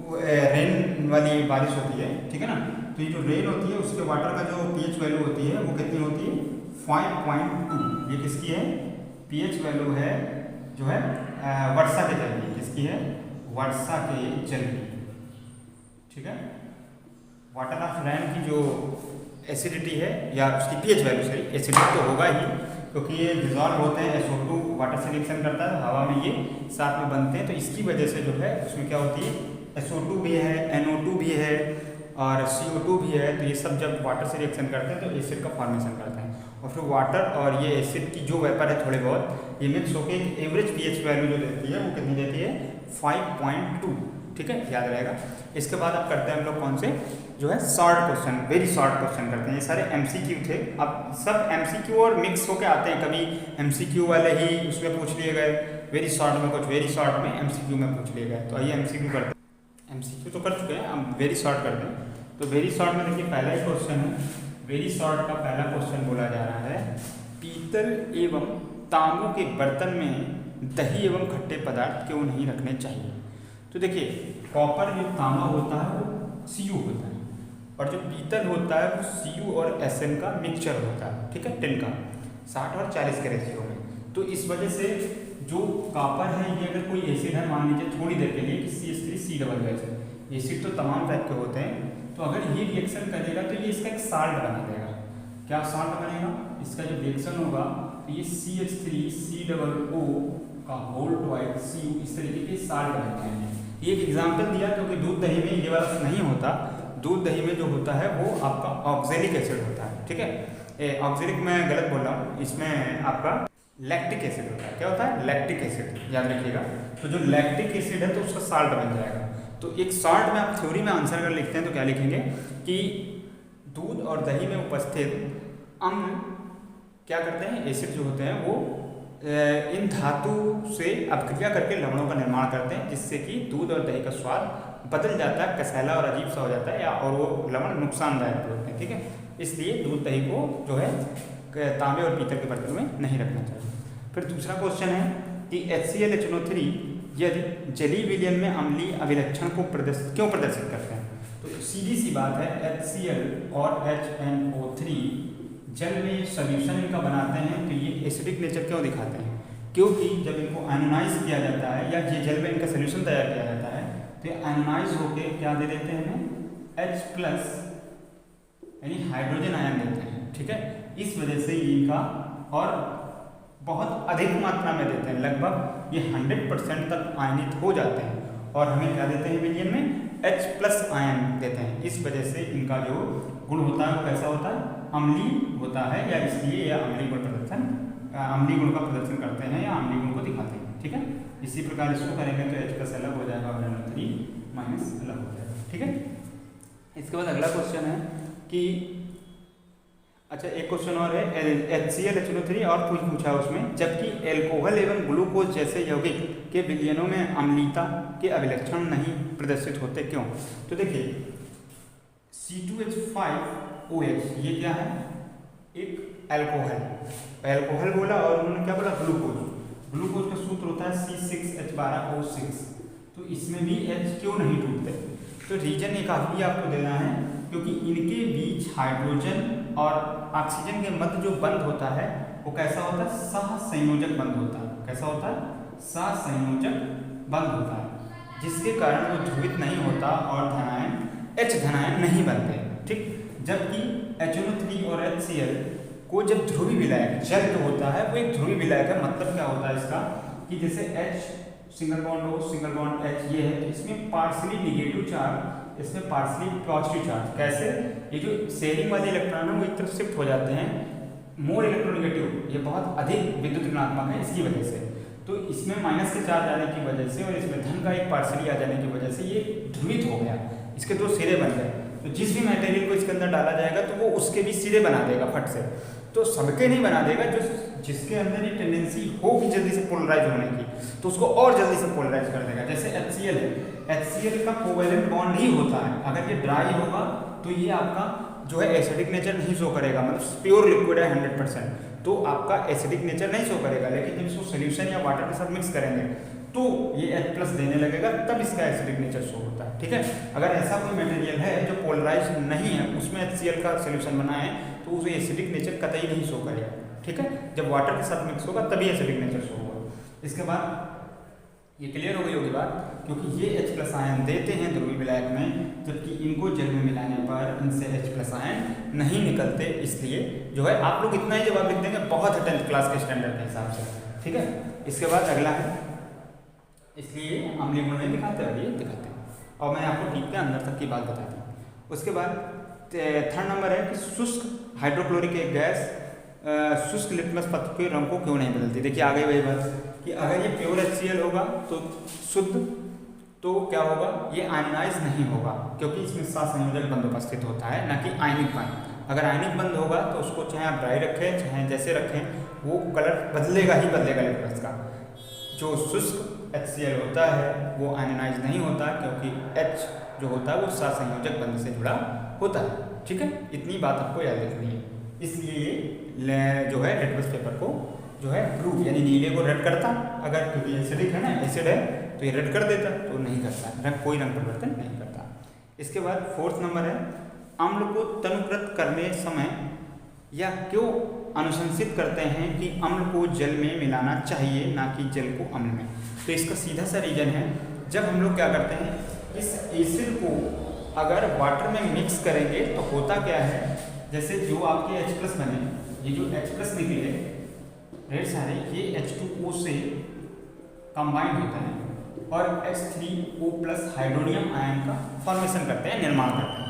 रेन वाली बारिश होती है, ठीक है ना, तो ये जो रेन होती है उसके वाटर का जो pH वैल्यू होती है वो कितनी होती है 5.2। ये किसकी है pH वैल्यू है जो है वर्षा के जल की, किसकी है वर्षा के जल की, ठीक है। वाटर ऑफ रेन की जो एसिडिटी है या उसकी pH वैल्यू सही, एसिडिक तो होगा ही क्योंकि ये डिजॉल्व होते हैं, SO2 वाटर से रिएक्शन करता है, हवा में ये साथ में बनते हैं, तो इसकी वजह से जो है उसमें क्या होती है SO2 भी है, NO2 भी है और CO2 भी है, तो ये सब जब वाटर से रिएक्शन करते हैं तो एसिड का फॉर्मेशन करते हैं। और फिर वाटर और ये एसिड की जो वेपर है थोड़े बहुत ये मिक्स होकर एक एवरेज pH वैल्यू जो देती है वो कितनी देती है 5.2, ठीक है, याद रहेगा। इसके बाद अब करते हैं हम लोग कौन से जो है short question, very short question करते हैं। ये सारे MCQ थे, अब सब MCQ और मिक्स होके आते हैं, कभी MCQ वाले ही उसमें पूछ लिए गए, वेरी शॉर्ट में कुछ वेरी शॉर्ट में MCQ में पूछ लिए गए। तो आइए MCQ करते हैं, MCQ तो कर चुके हैं, अब वेरी शॉर्ट करते हैं। तो वेरी शॉर्ट में देखिए पहला ही क्वेश्चन है, वेरी शॉर्ट का पहला क्वेश्चन बोला जा रहा है पीतल एवं तांबू के बर्तन में दही एवं खट्टे पदार्थ क्यों नहीं रखने चाहिए। तो देखिए कॉपर जो तांबा होता है वो Cu होता है और जो पीतल होता है वो Cu और Sn का मिक्सचर होता है, ठीक है, 10 का 60 और 40 के रेशियो में। तो इस वजह से जो कॉपर है ये अगर कोई एसिड है, मान लीजिए थोड़ी देर के लिए कि CH3 C एसिड, एसिड तो तमाम टाइप के होते हैं, तो अगर ये रिएक्शन करेगा तो ये इसका एक साल्ट बना देगा। क्या साल्ट बनेगा, इसका जो रिएक्शन होगा तो ये CH3COO का होल ट्वाइस Cu इस तरीके के साल्ट बनते हैं। ये एक एग्जाम्पल दिया क्योंकि दूध दही में ये वाला नहीं होता, दूध दही में जो होता है वो आपका ऑक्जेलिक एसिड होता है, ठीक है। ऑक्जेलिक मैं गलत बोल रहा हूँ, इसमें आपका लैक्टिक एसिड होता है। क्या होता है लैक्टिक एसिड, याद रखिएगा। तो जो लैक्टिक एसिड है तो उसका साल्ट बन जाएगा। तो एक साल्ट में आप थ्योरी में आंसर कर लिखते हैं तो क्या लिखेंगे कि दूध और दही में उपस्थित अम्ल क्या करते हैं, एसिड जो होते हैं वो इन धातु से अपक्रिया करके लवणों का निर्माण करते हैं, जिससे कि दूध और दही का स्वाद बदल जाता है, कसैला और अजीब सा हो जाता है, या और वो लवण नुकसानदायक भी होते हैं, ठीक है। इसलिए दूध दही को जो है तांबे और पीतल के बर्तन में नहीं रखना चाहिए। फिर दूसरा क्वेश्चन है कि HCl HNO3 यदि जलीय विलयन में अम्लीय अभिलक्षण को क्यों प्रदर्शित करते हैं। तो सीधी सी बात है HCl और HNO3 जल में सॉल्यूशन इनका बनाते हैं तो ये एसिडिक नेचर क्यों दिखाते हैं, क्योंकि जब इनको आयनोनाइज किया जाता है या ये जल में इनका सॉल्यूशन तैयार किया जाता है तो ये आयनोनाइज होकर क्या दे देते हैं हमें H+ यानी हाइड्रोजन आयन देते हैं, ठीक है। इस वजह से इनका और बहुत अधिक मात्रा में देते हैं, लगभग ये 100% तक आयनित हो जाते हैं और हमें क्या देते हैं विलयन में H+ आयन देते हैं। इस वजह से इनका जो गुण होता है वो कैसा होता है, अम्लीय होता है, या इसलिए यह अम्लीय गुण का प्रदर्शन करते हैं या अम्लीय गुण को दिखाते हैं, ठीक है। इसी प्रकार इसको करेंगे तो H+ अलग हो जाएगा और NO3- अलग हो जाएगा, ठीक है। इसके बाद अगला क्वेश्चन है कि अच्छा एक क्वेश्चन और है HCl HNO3 और कुछ पूछा उसमें, जबकि एल्कोहल एवं ग्लूकोज जैसे यौगिक के विलयनों में अम्लीयता के अभिलक्षण नहीं प्रदर्शित होते क्यों। तो देखिए C2H5OH ये क्या है, एक एल्कोहल बोला और उन्होंने क्या बोला ग्लूकोज का सूत्र होता है C6H12O6। तो इसमें भी H क्यों नहीं टूटते, तो रीजन एक काफ़ी आपको देना है क्योंकि इनके बीच हाइड्रोजन और ऑक्सीजन के मध्य जो बंध होता है वो कैसा होता है, सहसंयोजक बंध होता है। कैसा होता है, सहसंयोजक बंध होता है, जिसके कारण वो ध्रुवित नहीं होता और धनायन H धनायन नहीं बनते, ठीक। जबकि HNO3 और HCl को जब ध्रुवी विलायक जल जो होता है वो एक ध्रुवी विलायक है। मतलब क्या होता है इसका कि जैसे H single bond O single bond H ये है, इसमें पार्शली निगेटिव चार्ज, इसमें पार्शली पॉजिटिव चार्ज। कैसे, ये जो शेयरिंग वाले इलेक्ट्रॉन है वो एक तरफ शिफ्ट हो जाते हैं, मोर इलेक्ट्रोनेगेटिव, ये बहुत अधिक विद्युत ऋणात्मक है इसकी वजह से। तो इसमें माइनस के चार्ज आने की वजह से और इसमें धन का एक पार्शली आ जाने की वजह से ये ध्रुवित हो गया, इसके दो सिरे बन गए। तो जिस भी मटेरियल को इसके अंदर डाला जाएगा तो वो उसके भी सिरे बना देगा फट से। तो सबके नहीं बना देगा, जो जिसके अंदर ये टेंडेंसी होगी जल्दी से पोलराइज होने की तो उसको और जल्दी से पोलराइज कर देगा। जैसे HCl है, HCl का कोवेलेंट बॉन्ड ही होता है, अगर ये ड्राई होगा तो ये आपका जो है एसिडिक नेचर नहीं शो करेगा, मतलब प्योर लिक्विड है 100%, तो आपका एसिडिक नेचर नहीं शो करेगा। लेकिन जब इसको सोल्यूशन या वाटर के साथ मिक्स करेंगे तो ये H+ देने लगेगा, तब इसका एसिडिक नेचर शो होता है। ठीक है, अगर ऐसा कोई मटेरियल है जो पोलराइज नहीं है, उसमें HCl का सोल्यूशन बना है तो उसे एसिडिक नेचर कतई नहीं शो करेगा। ठीक है, जब वाटर के साथ मिक्स होगा तभी एसिडिक नेचर शो होगा। इसके बाद ये क्लियर हो गई होगी बात, क्योंकि ये H+ आयन देते हैं ध्रुवीय विलायक में, जबकि इनको जल में मिलाने पर इनसे H+ आयन नहीं निकलते। इसलिए जो है आप लोग इतना ही जवाब लिख देंगे, बहुत है 10th क्लास के स्टैंडर्ड के हिसाब से। ठीक है, इसके बाद अगला है, इसलिए अम्लीय गुण नहीं दिखाते और ये दिखाते हैं, और मैं आपको ठीक के अंदर तक की बात बताती हूँ। उसके बाद 3rd नंबर है कि शुष्क हाइड्रोक्लोरिक एक गैस शुष्क लिटमस पत्र के रंग को क्यों नहीं बदलती। देखिए आ गई वही बात कि अगर ये प्योर HCl होगा तो शुद्ध, तो क्या होगा, ये आयनाइज नहीं होगा, क्योंकि इसमें सहसंयोजक बंद उपस्थित होता है, ना कि आयनिक बंद। अगर आयनिक बंद होगा तो उसको चाहे आप ड्राई रखें चाहे जैसे रखें, वो कलर बदलेगा ही बदलेगा लिटमस का। जो शुष्क HCl होता है वो आयनाइज नहीं होता, क्योंकि H जो होता है वो सहसंयोजक बंध से जुड़ा होता है। ठीक है, इतनी बात आपको याद रखनी है। इसलिए ये जो है लिटमस पेपर को जो है ब्लू यानी नीले को रेड करता, अगर क्योंकि एसिडिक है ना, एसिड है तो ये रेड कर देता, तो नहीं करता, रंग कोई रंग परिवर्तन नहीं करता। इसके बाद 4th नंबर है, अम्ल को तनुकृत करने समय या क्यों अनुशंसित करते हैं कि अम्ल को जल में मिलाना चाहिए, ना कि जल को अम्ल में। तो इसका सीधा सा रीजन है, जब हम लोग क्या करते हैं, इस एसिड को अगर वाटर में मिक्स करेंगे तो होता क्या है, जैसे जो आपके H+ बने, ये जो H+ निकले ढेर सारे, ये H2O से कंबाइंड होते हैं और H3O+ हाइड्रोनियम आयन का फॉर्मेशन करते हैं, निर्माण करते हैं।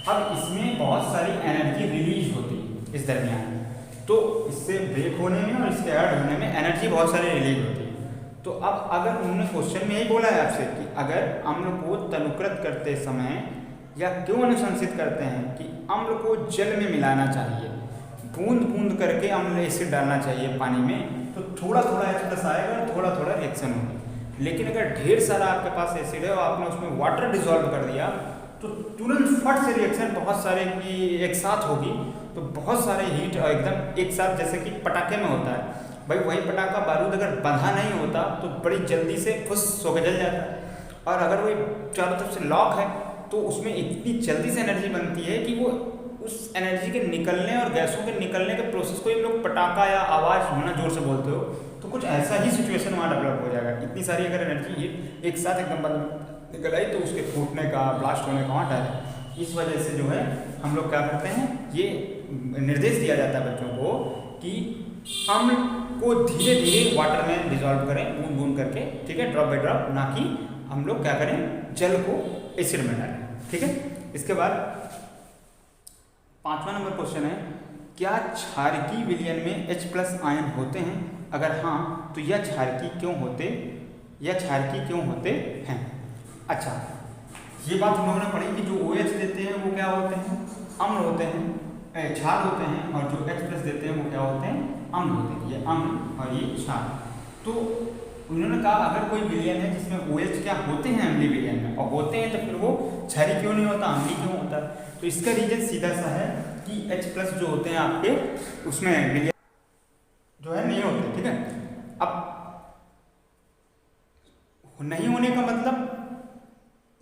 अब इसमें बहुत सारी एनर्जी रिलीज होती है इस दरमियान, तो इससे ब्रेक होने में और इसके ऐड होने में एनर्जी बहुत सारी रिलीज होती है। तो अब अगर उन्होंने क्वेश्चन में यही बोला है आपसे कि अगर अम्ल को तनुकृत करते समय या क्यों अनुशंसित करते हैं कि अम्ल को जल में मिलाना चाहिए, बूंद बूंद करके अम्ल एसिड डालना चाहिए पानी में, तो थोड़ा थोड़ा H+ आएगा और थोड़ा थोड़ा रिएक्शन होगी। लेकिन अगर ढेर सारा आपके पास एसिड है और आपने उसमें वाटर डिसॉल्व कर दिया तो तुरंत फट से रिएक्शन बहुत सारे की एक साथ होगी, तो बहुत सारे हीट एकदम एक साथ, जैसे कि पटाखे में होता है भाई, वही पटाखा बारूद अगर बंधा नहीं होता तो बड़ी जल्दी से फुस सो के जल जाता है, और अगर वही चारों तरफ से लॉक है तो उसमें इतनी जल्दी से एनर्जी बनती है कि वो उस एनर्जी के निकलने और गैसों के निकलने के प्रोसेस को हम लोग पटाखा या आवाज़ होना जोर से बोलते हो, तो कुछ ऐसा ही सिचुएशन वहाँ डेवलप हो जाएगा। इतनी सारी अगर एनर्जी हीट एक साथ एकदम बंद निकल आई तो उसके फूटने का, ब्लास्ट होने का वहाँ डर है। इस वजह से जो है हम लोग क्या करते हैं, ये निर्देश दिया जाता है बच्चों को कि अम्ल को धीरे धीरे वाटर में डिजॉल्व करें, बूंद बूंद करके, ठीक है, ड्रॉप बाई ड्रॉप, ना कि हम लोग क्या करें, जल को एसिड में डालें। ठीक है, इसके बाद 5वां नंबर क्वेश्चन है, क्या क्षारकीय विलयन में H+ आयन होते हैं? अगर हाँ तो यह क्षारकीय क्यों होते हैं? अच्छा, ये बात हम लोगों ने पढ़ी कि जो OH देते हैं वो क्या होते हैं, अम्ल होते हैं, क्षार होते हैं, और जो H+ देते हैं वो क्या होते हैं, अम्ल होते हैं। ये अम्ल और ये क्षार। तो उन्होंने कहा अगर कोई विलयन है जिसमें OH क्या होते हैं अम्लीय विलयन में, और होते हैं, तो फिर वो क्षारीय क्यों नहीं होता, अम्लीय क्यों होता? तो इसका रीजन सीधा सा है कि H+ जो होते हैं आपके उसमें विलयन जो है नहीं होते। ठीक है, अब नहीं होने का मतलब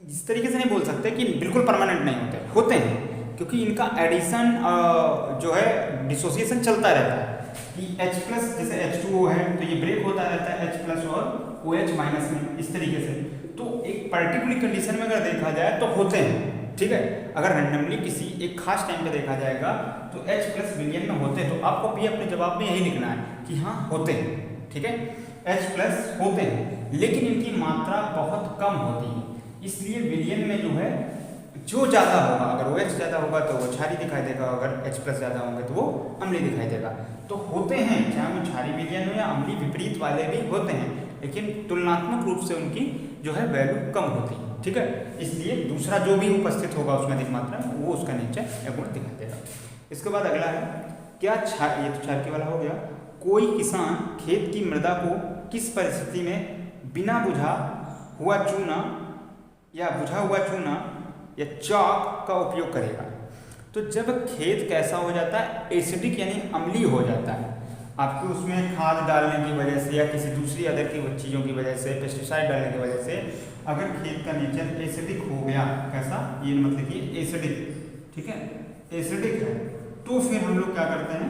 इस तरीके से नहीं बोल सकते कि बिल्कुल परमानेंट नहीं होते हैं, क्योंकि इनका एडिशन जो है डिसोसिएशन चलता रहता है कि H+ जैसे H2O है तो ये ब्रेक होता रहता है H+ और OH- में, इस तरीके से। तो एक पर्टिकुलर कंडीशन में अगर देखा जाए तो होते हैं। ठीक है, अगर रैंडमली किसी एक खास टाइम पे देखा जाएगा तो H+ विलयन में होते हैं, तो आपको भी अपने जवाब में यही लिखना है कि हाँ होते हैं। ठीक है, H+ होते हैं, लेकिन इनकी मात्रा बहुत कम होती है, इसलिए विलयन में जो है जो ज़्यादा होगा, अगर OH ज़्यादा होगा तो वो क्षारीय दिखाई देगा, अगर H+ ज़्यादा होंगे तो वो अम्लीय दिखाई देगा। तो होते हैं, चाहे वो क्षारीय विलयन हो या अम्लीय, विपरीत वाले भी होते हैं, लेकिन तुलनात्मक रूप से उनकी जो है वैल्यू कम होती है। होगी, ठीक है। इसलिए दूसरा जो भी उपस्थित होगा उसमें अधिक मात्रा में वो उसका नेचर या गुण दिखा देगा। इसके बाद अगला है क्या क्षार, ये तो क्षार के वाला हो गया। कोई किसान खेत की मृदा को किस परिस्थिति में बिना बुझा हुआ चूना या चॉक का उपयोग करेगा। तो जब खेत कैसा हो जाता है, एसिडिक यानी अम्लीय हो जाता है, आपको उसमें खाद डालने की वजह से या किसी दूसरी अदर की चीज़ों की वजह से, पेस्टिसाइड डालने की वजह से अगर खेत का नेचर एसिडिक हो गया, कैसा, ये मतलब कि एसिडिक, ठीक है, एसिडिक है, तो फिर हम लोग क्या करते हैं,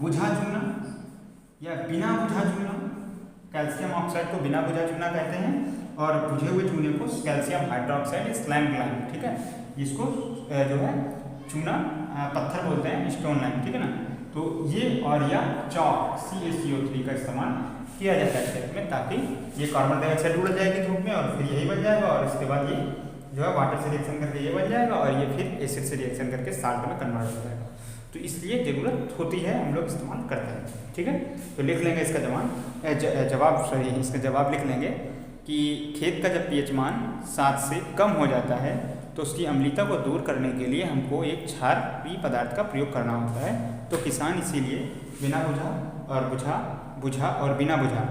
बुझा चूना या बिना बुझा चूना, कैल्शियम ऑक्साइड को बिना बुझा चूना कहते हैं और बुझे हुए चूने को कैल्शियम हाइड्रोक्साइड स्लाइम ग्लाइम, ठीक है, इसको जो है चूना पत्थर बोलते हैं, स्टोन लाइम, ठीक है ना। तो ये और या चॉक CaCO3 का इस्तेमाल किया जाता है खेत में, ताकि ये कार्बन डाइऑक्साइड उड़ जाएगी धूप में और फिर यही बन जाएगा और इसके बाद ये जो है वाटर से रिएक्शन करके ये बन जाएगा और ये फिर एसिड से रिएक्शन करके साल्ट में कन्वर्ट हो जाएगा। तो इसलिए ज़रूरत होती है, हम लोग इस्तेमाल करते हैं, ठीक है। तो लिख लेंगे इसका इसका जवाब लिख लेंगे कि खेत का जब pH मान 7 से कम हो जाता है तो उसकी अम्लीयता को दूर करने के लिए हमको एक क्षारीय पदार्थ का प्रयोग करना होता है। तो किसान इसीलिए बिना बुझा और बिना बुझा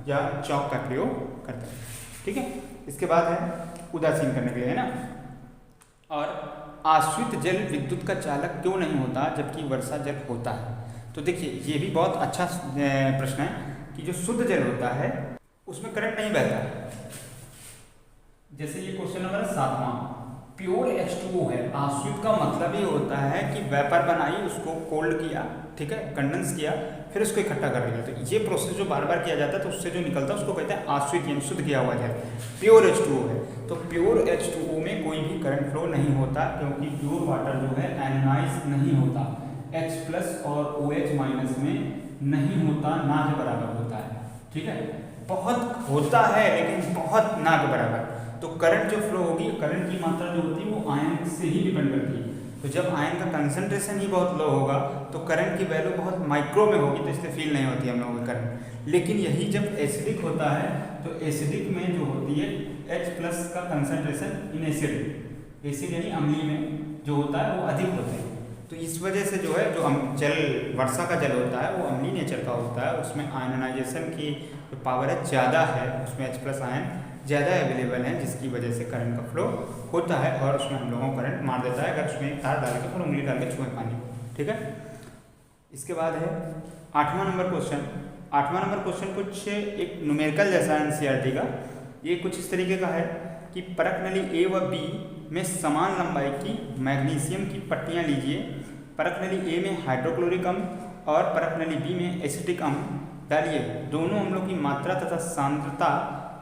या चॉक का प्रयोग करता है, ठीक है। इसके बाद है उदासीन करने के लिए, है ना। और आश्रित जल विद्युत का चालक क्यों नहीं होता जबकि वर्षा जल होता है। तो देखिए ये भी बहुत अच्छा प्रश्न है कि जो शुद्ध जल होता है उसमें करंट नहीं बहता है। जैसे ये क्वेश्चन नंबर 7वां, प्योर H2O है। आश्रित का मतलब ये होता है कि वेपर बनाई, उसको कोल्ड किया, ठीक है, कंडेंस किया, फिर उसको इकट्ठा कर लिया। तो ये प्रोसेस जो बार बार किया जाता है तो उससे जो निकलता है उसको कहते हैं आश्रित यानी शुद्ध किया हुआ जल, प्योर H2O है। तो प्योर H2O में कोई भी करंट फ्लो नहीं होता क्योंकि प्योर वाटर जो है एनालाइज नहीं होता, H+ और OH- में नहीं होता, ना के बराबर होता है, ठीक है। बहुत होता है लेकिन बहुत ना के बराबर। तो करंट जो फ्लो होगी, करंट की मात्रा जो होती है वो आयन से ही डिपेंड करती है। तो जब आयन का कंसंट्रेशन ही बहुत लो होगा तो करंट की वैल्यू बहुत माइक्रो में होगी, तो इसलिए फील नहीं होती हम लोगों को करंट। लेकिन यही जब एसिडिक होता है तो एसिडिक में जो होती है H+ का कंसंट्रेशन इन एसिड यानी अम्लीय में जो होता है वो अधिक होता है। तो इस वजह से जो है जो जल वर्षा का जल होता है वो अम्लीय नेचर का होता है, उसमें आयनाइजेशन की जो पावर है ज़्यादा है, उसमें H+ आयन ज़्यादा अवेलेबल है, जिसकी वजह से करंट का फ्लो होता है और उसमें हम लोगों को करंट मार देता है अगर उसमें तार डाल के और उंगली डाल के छुए पानी, ठीक है। इसके बाद है 8वां नंबर क्वेश्चन। 8वां नंबर क्वेश्चन कुछ एक न्यूमेरिकल जैसा NCERT का, ये कुछ इस तरीके का है कि परख नली A व B में समान लंबाई की मैग्नीशियम की पट्टियाँ लीजिए। परख नली A में हाइड्रोक्लोरिक अम्ल और परख नली B में एसिटिक अम्ल डालिए। दोनों अम्लों की मात्रा तथा सांद्रता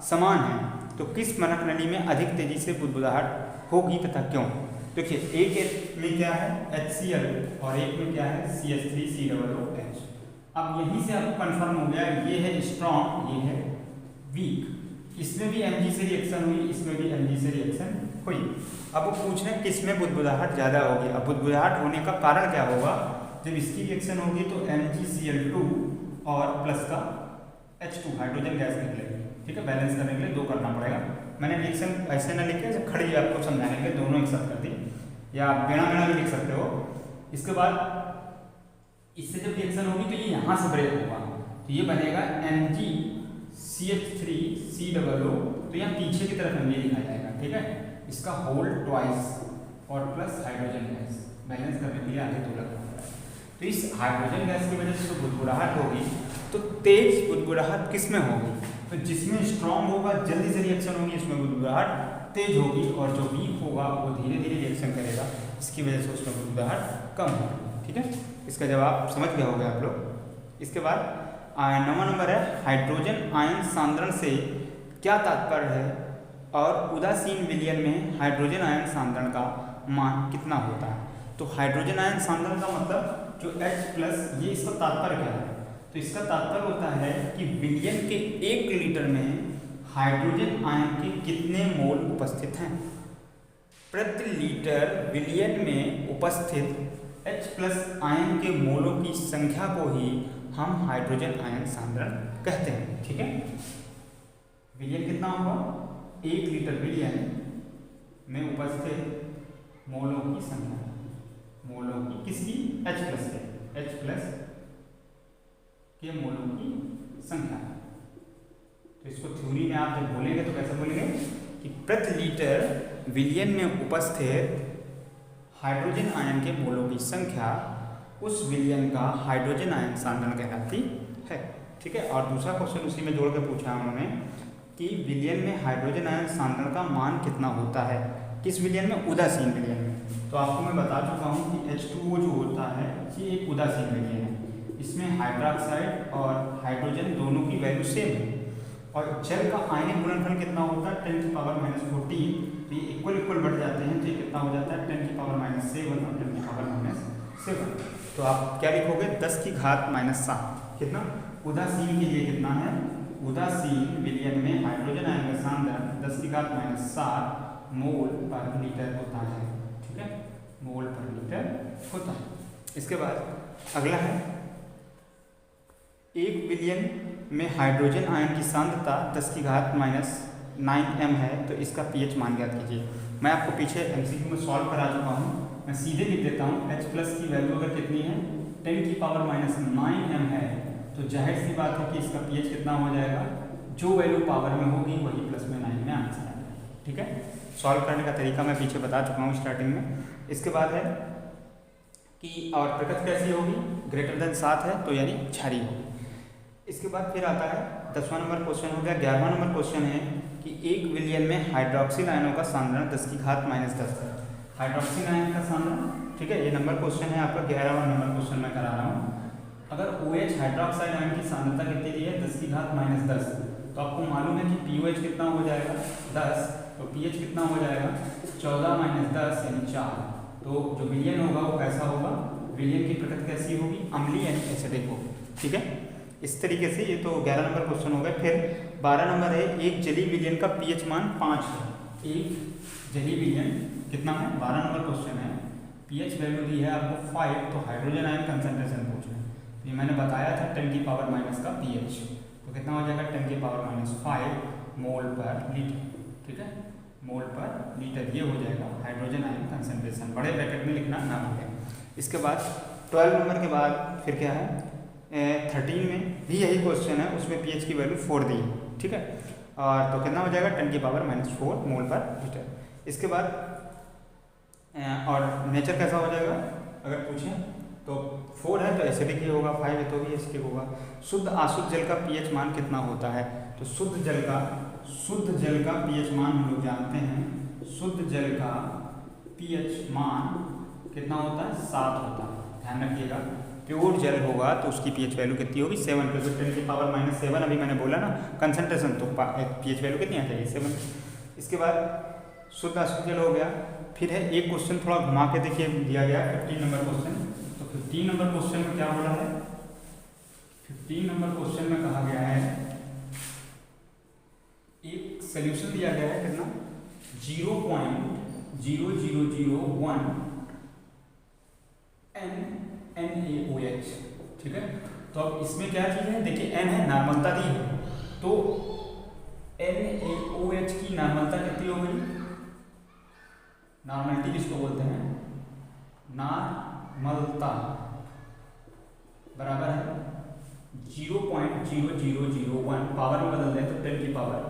समान है, तो किस परख नली में अधिक तेजी से बुदबुदाहट होगी तथा क्यों। देखिए एक में क्या है HCl और एक में क्या है CH3COOH। अब यहीं से आपको कंफर्म हो गया, ये है स्ट्रॉन्ग, ये है वीक। इसमें भी Mg से रिएक्शन हुई, इसमें भी Mg से रिएक्शन हुई। अब वो पूछ रहे हैं किस में बुदबुदाहट ज़्यादा होगी। अब बुदबुदाहट होने का कारण क्या होगा, जब इसकी रिएक्शन होगी तो MgCl2 और प्लस का H2 हाइड्रोजन गैस निकलेगी, ठीक है। बैलेंस करने के लिए 2 करना पड़ेगा। मैंने रिएक्शन ऐसे ना लिखे, खड़ी आपको समझाने के लिए दोनों एक साथ कर दी, या आप बिना भी लिख सकते हो। इसके बाद इससे जब रिएक्शन होगी तो ये यहाँ से ब्रेक होगा, तो ये बनेगा MgCH3COO, तो यहाँ पीछे की तरफ Mg लिखा जाएगा, ठीक है। इसका होल ट्वाइस और प्लस हाइड्रोजन गैस बैलेंस करने के लिए आगे 2 लगना पड़ेगा। तो इस हाइड्रोजन गैस की वजह से जो बुदबुदाहट होगी, तो तेज बुदबुदाहट किस में होगी, तो जिसमें स्ट्रॉन्ग होगा जल्दी से रिएक्शन होगी, इसमें बुदबुदाहट तेज होगी, और जो वीक होगा वो धीरे धीरे रिएक्शन करेगा, इसकी वजह से उसमें बुदबुदाहट कम होगी, ठीक है। इसका जवाब समझ गए होंगे आप लोग। इसके बाद 9वां नंबर है हाइड्रोजन आयन सांद्रण से क्या तात्पर्य है और उदासीन विलयन में हाइड्रोजन आयन सांद्रण का मान कितना होता है। तो हाइड्रोजन आयन सांद्रण का मतलब जो H+, ये इसका तात्पर्य क्या है, तो इसका तात्पर्य होता है कि विलयन के 1 लीटर में हाइड्रोजन आयन के कितने मोल उपस्थित हैं। प्रति लीटर विलयन में उपस्थित H+ आयन के मोलों की संख्या को ही हम हाइड्रोजन आयन सांद्रण कहते हैं, ठीक है। विलयन कितना होगा, 1 लीटर विलयन में उपस्थित मोलों की संख्या, मोलों की किसकी, H+ के मोलों की संख्या। तो इसको थ्योरी में आप जब बोलेंगे तो कैसे बोलेंगे कि प्रति लीटर विलयन में उपस्थित हाइड्रोजन आयन के मोलों की संख्या उस विलयन का हाइड्रोजन आयन सांद्रण कहलाती है। ठीक है, और दूसरा क्वेश्चन उसी में जोड़ के पूछा उन्होंने कि विलयन में हाइड्रोजन आयन सांद्रण का मान कितना होता है, किस विलयन में, उदासीन विलयन में। तो आपको मैं बता चुका हूँ कि H2O जो होता है ये एक उदासीन विलयन है, इसमें हाइड्रोक्साइड और हाइड्रोजन दोनों की वैल्यू सेम है, और जल का आयनिक गुणनफल कितना होता है 10⁻⁻14। तो ये इक्वल बढ़ जाते हैं, तो ये कितना हो जाता है 10⁻⁷ और 10⁻⁷। तो आप क्या लिखोगे 10⁻⁻7 कितना, उदासीन के लिए कितना है, उदासीन विलयन में हाइड्रोजन आयन का सांद्रण 10⁻⁷ मोल पर लीटर होता है। ठीक है, मोल पर लीटर होता है। इसके बाद अगला है, एक विलयन में हाइड्रोजन आयन की सांद्रता 10⁻⁹ m है, तो इसका pH मान ज्ञात कीजिए। मैं आपको पीछे MCQ में सॉल्व करा चुका हूँ, मैं सीधे लिख देता हूँ। H+ की वैल्यू अगर कितनी है 10⁻⁹ m है, तो जाहिर सी बात है कि इसका pH कितना हो जाएगा, जो वैल्यू पावर में होगी वही +9 में आंसर आ जाएगा। ठीक है, सॉल्व करने का तरीका मैं पीछे बता चुका हूँ स्टार्टिंग में। इसके बाद है कि और प्रकृति कैसी होगी, >7 है तो यानी क्षारीय होगी। इसके बाद फिर आता है 10वां नंबर क्वेश्चन हो गया। 11वां नंबर क्वेश्चन है कि एक विलयन में हाइड्रोक्सिल आयनों का सांद्रण 10⁻⁻10 है, हाइड्रोक्सिल आयन का सांद्रण। ठीक है, ये नंबर क्वेश्चन है आपका 11वां नंबर क्वेश्चन मैं करा रहा हूँ। अगर OH हाइड्रोक्साइड आयन की सांद्रता कितनी दी है 10⁻⁻10, तो आपको मालूम है कि POH कितना हो जाएगा 10, तो pH कितना हो जाएगा 14-10 यानी 4। तो जो विलयन होगा वो कैसा होगा, विलयन की प्रकृति कैसी होगी, अम्लीय यानी एसिडिक होगी। ठीक है, इस तरीके से ये तो 11 नंबर क्वेश्चन हो गए। फिर 12 नंबर है, एक जलीय विलयन का pH मान 5 है। एक जलीय विलयन कितना है, 12 नंबर क्वेश्चन है, pH वैल्यू दी है आपको 5, तो हाइड्रोजन आयन कंसंट्रेशन पूछ रहे हैं। ये मैंने बताया था 10⁻⁻ का pH, तो कितना हो जाएगा 10⁻⁵ मोल पर लीटर। ठीक है, मोल पर लीटर ये हो जाएगा हाइड्रोजन आयन कंसंट्रेशन, बड़े ब्रैकेट में लिखना ना भूलें। इसके बाद 12 नंबर के बाद फिर क्या है, 13 में भी यही क्वेश्चन है, उसमें pH की वैल्यू 4 दी है। ठीक है, और तो कितना हो जाएगा 10⁻⁻4 मोल पर लीटर। इसके बाद और नेचर कैसा हो जाएगा अगर पूछें तो 4 है तो एसिडिक ही होगा, 5 है तो भी एसिडिक होगा। शुद्ध अशुद्ध जल का pH मान कितना होता है, तो शुद्ध जल का pH मान हम लोग जानते हैं, शुद्ध जल का pH मान कितना होता है 7 होता है, ध्यान रखिएगा। प्योर जल होगा तो उसकी pH वैल्यू कितनी होगी 7, क्योंकि 10⁻⁷ अभी मैंने बोला ना कंसंट्रेशन, तो pH वैल्यू कितनी आ जाएगी 7। इसके बाद शुद्ध अशुद्ध जल हो गया। फिर है एक क्वेश्चन थोड़ा घुमा के देखिए दिया गया 15 नंबर क्वेश्चन। तो 15 नंबर क्वेश्चन में क्या बोला है, 15 नंबर क्वेश्चन में कहा गया है एक सोल्यूशन दिया गया है कितना 0.0001 NaOH। ठीक है, तो अब इसमें क्या चीज़ है, देखिए n है, नॉर्मलता दी है, तो NaOH की नॉर्मलता कितनी हो गई, नॉर्मलिटी किसको बोलते हैं, नॉर्मलता बराबर है 0.0001, पावर में बदल दें तो 10 की पावर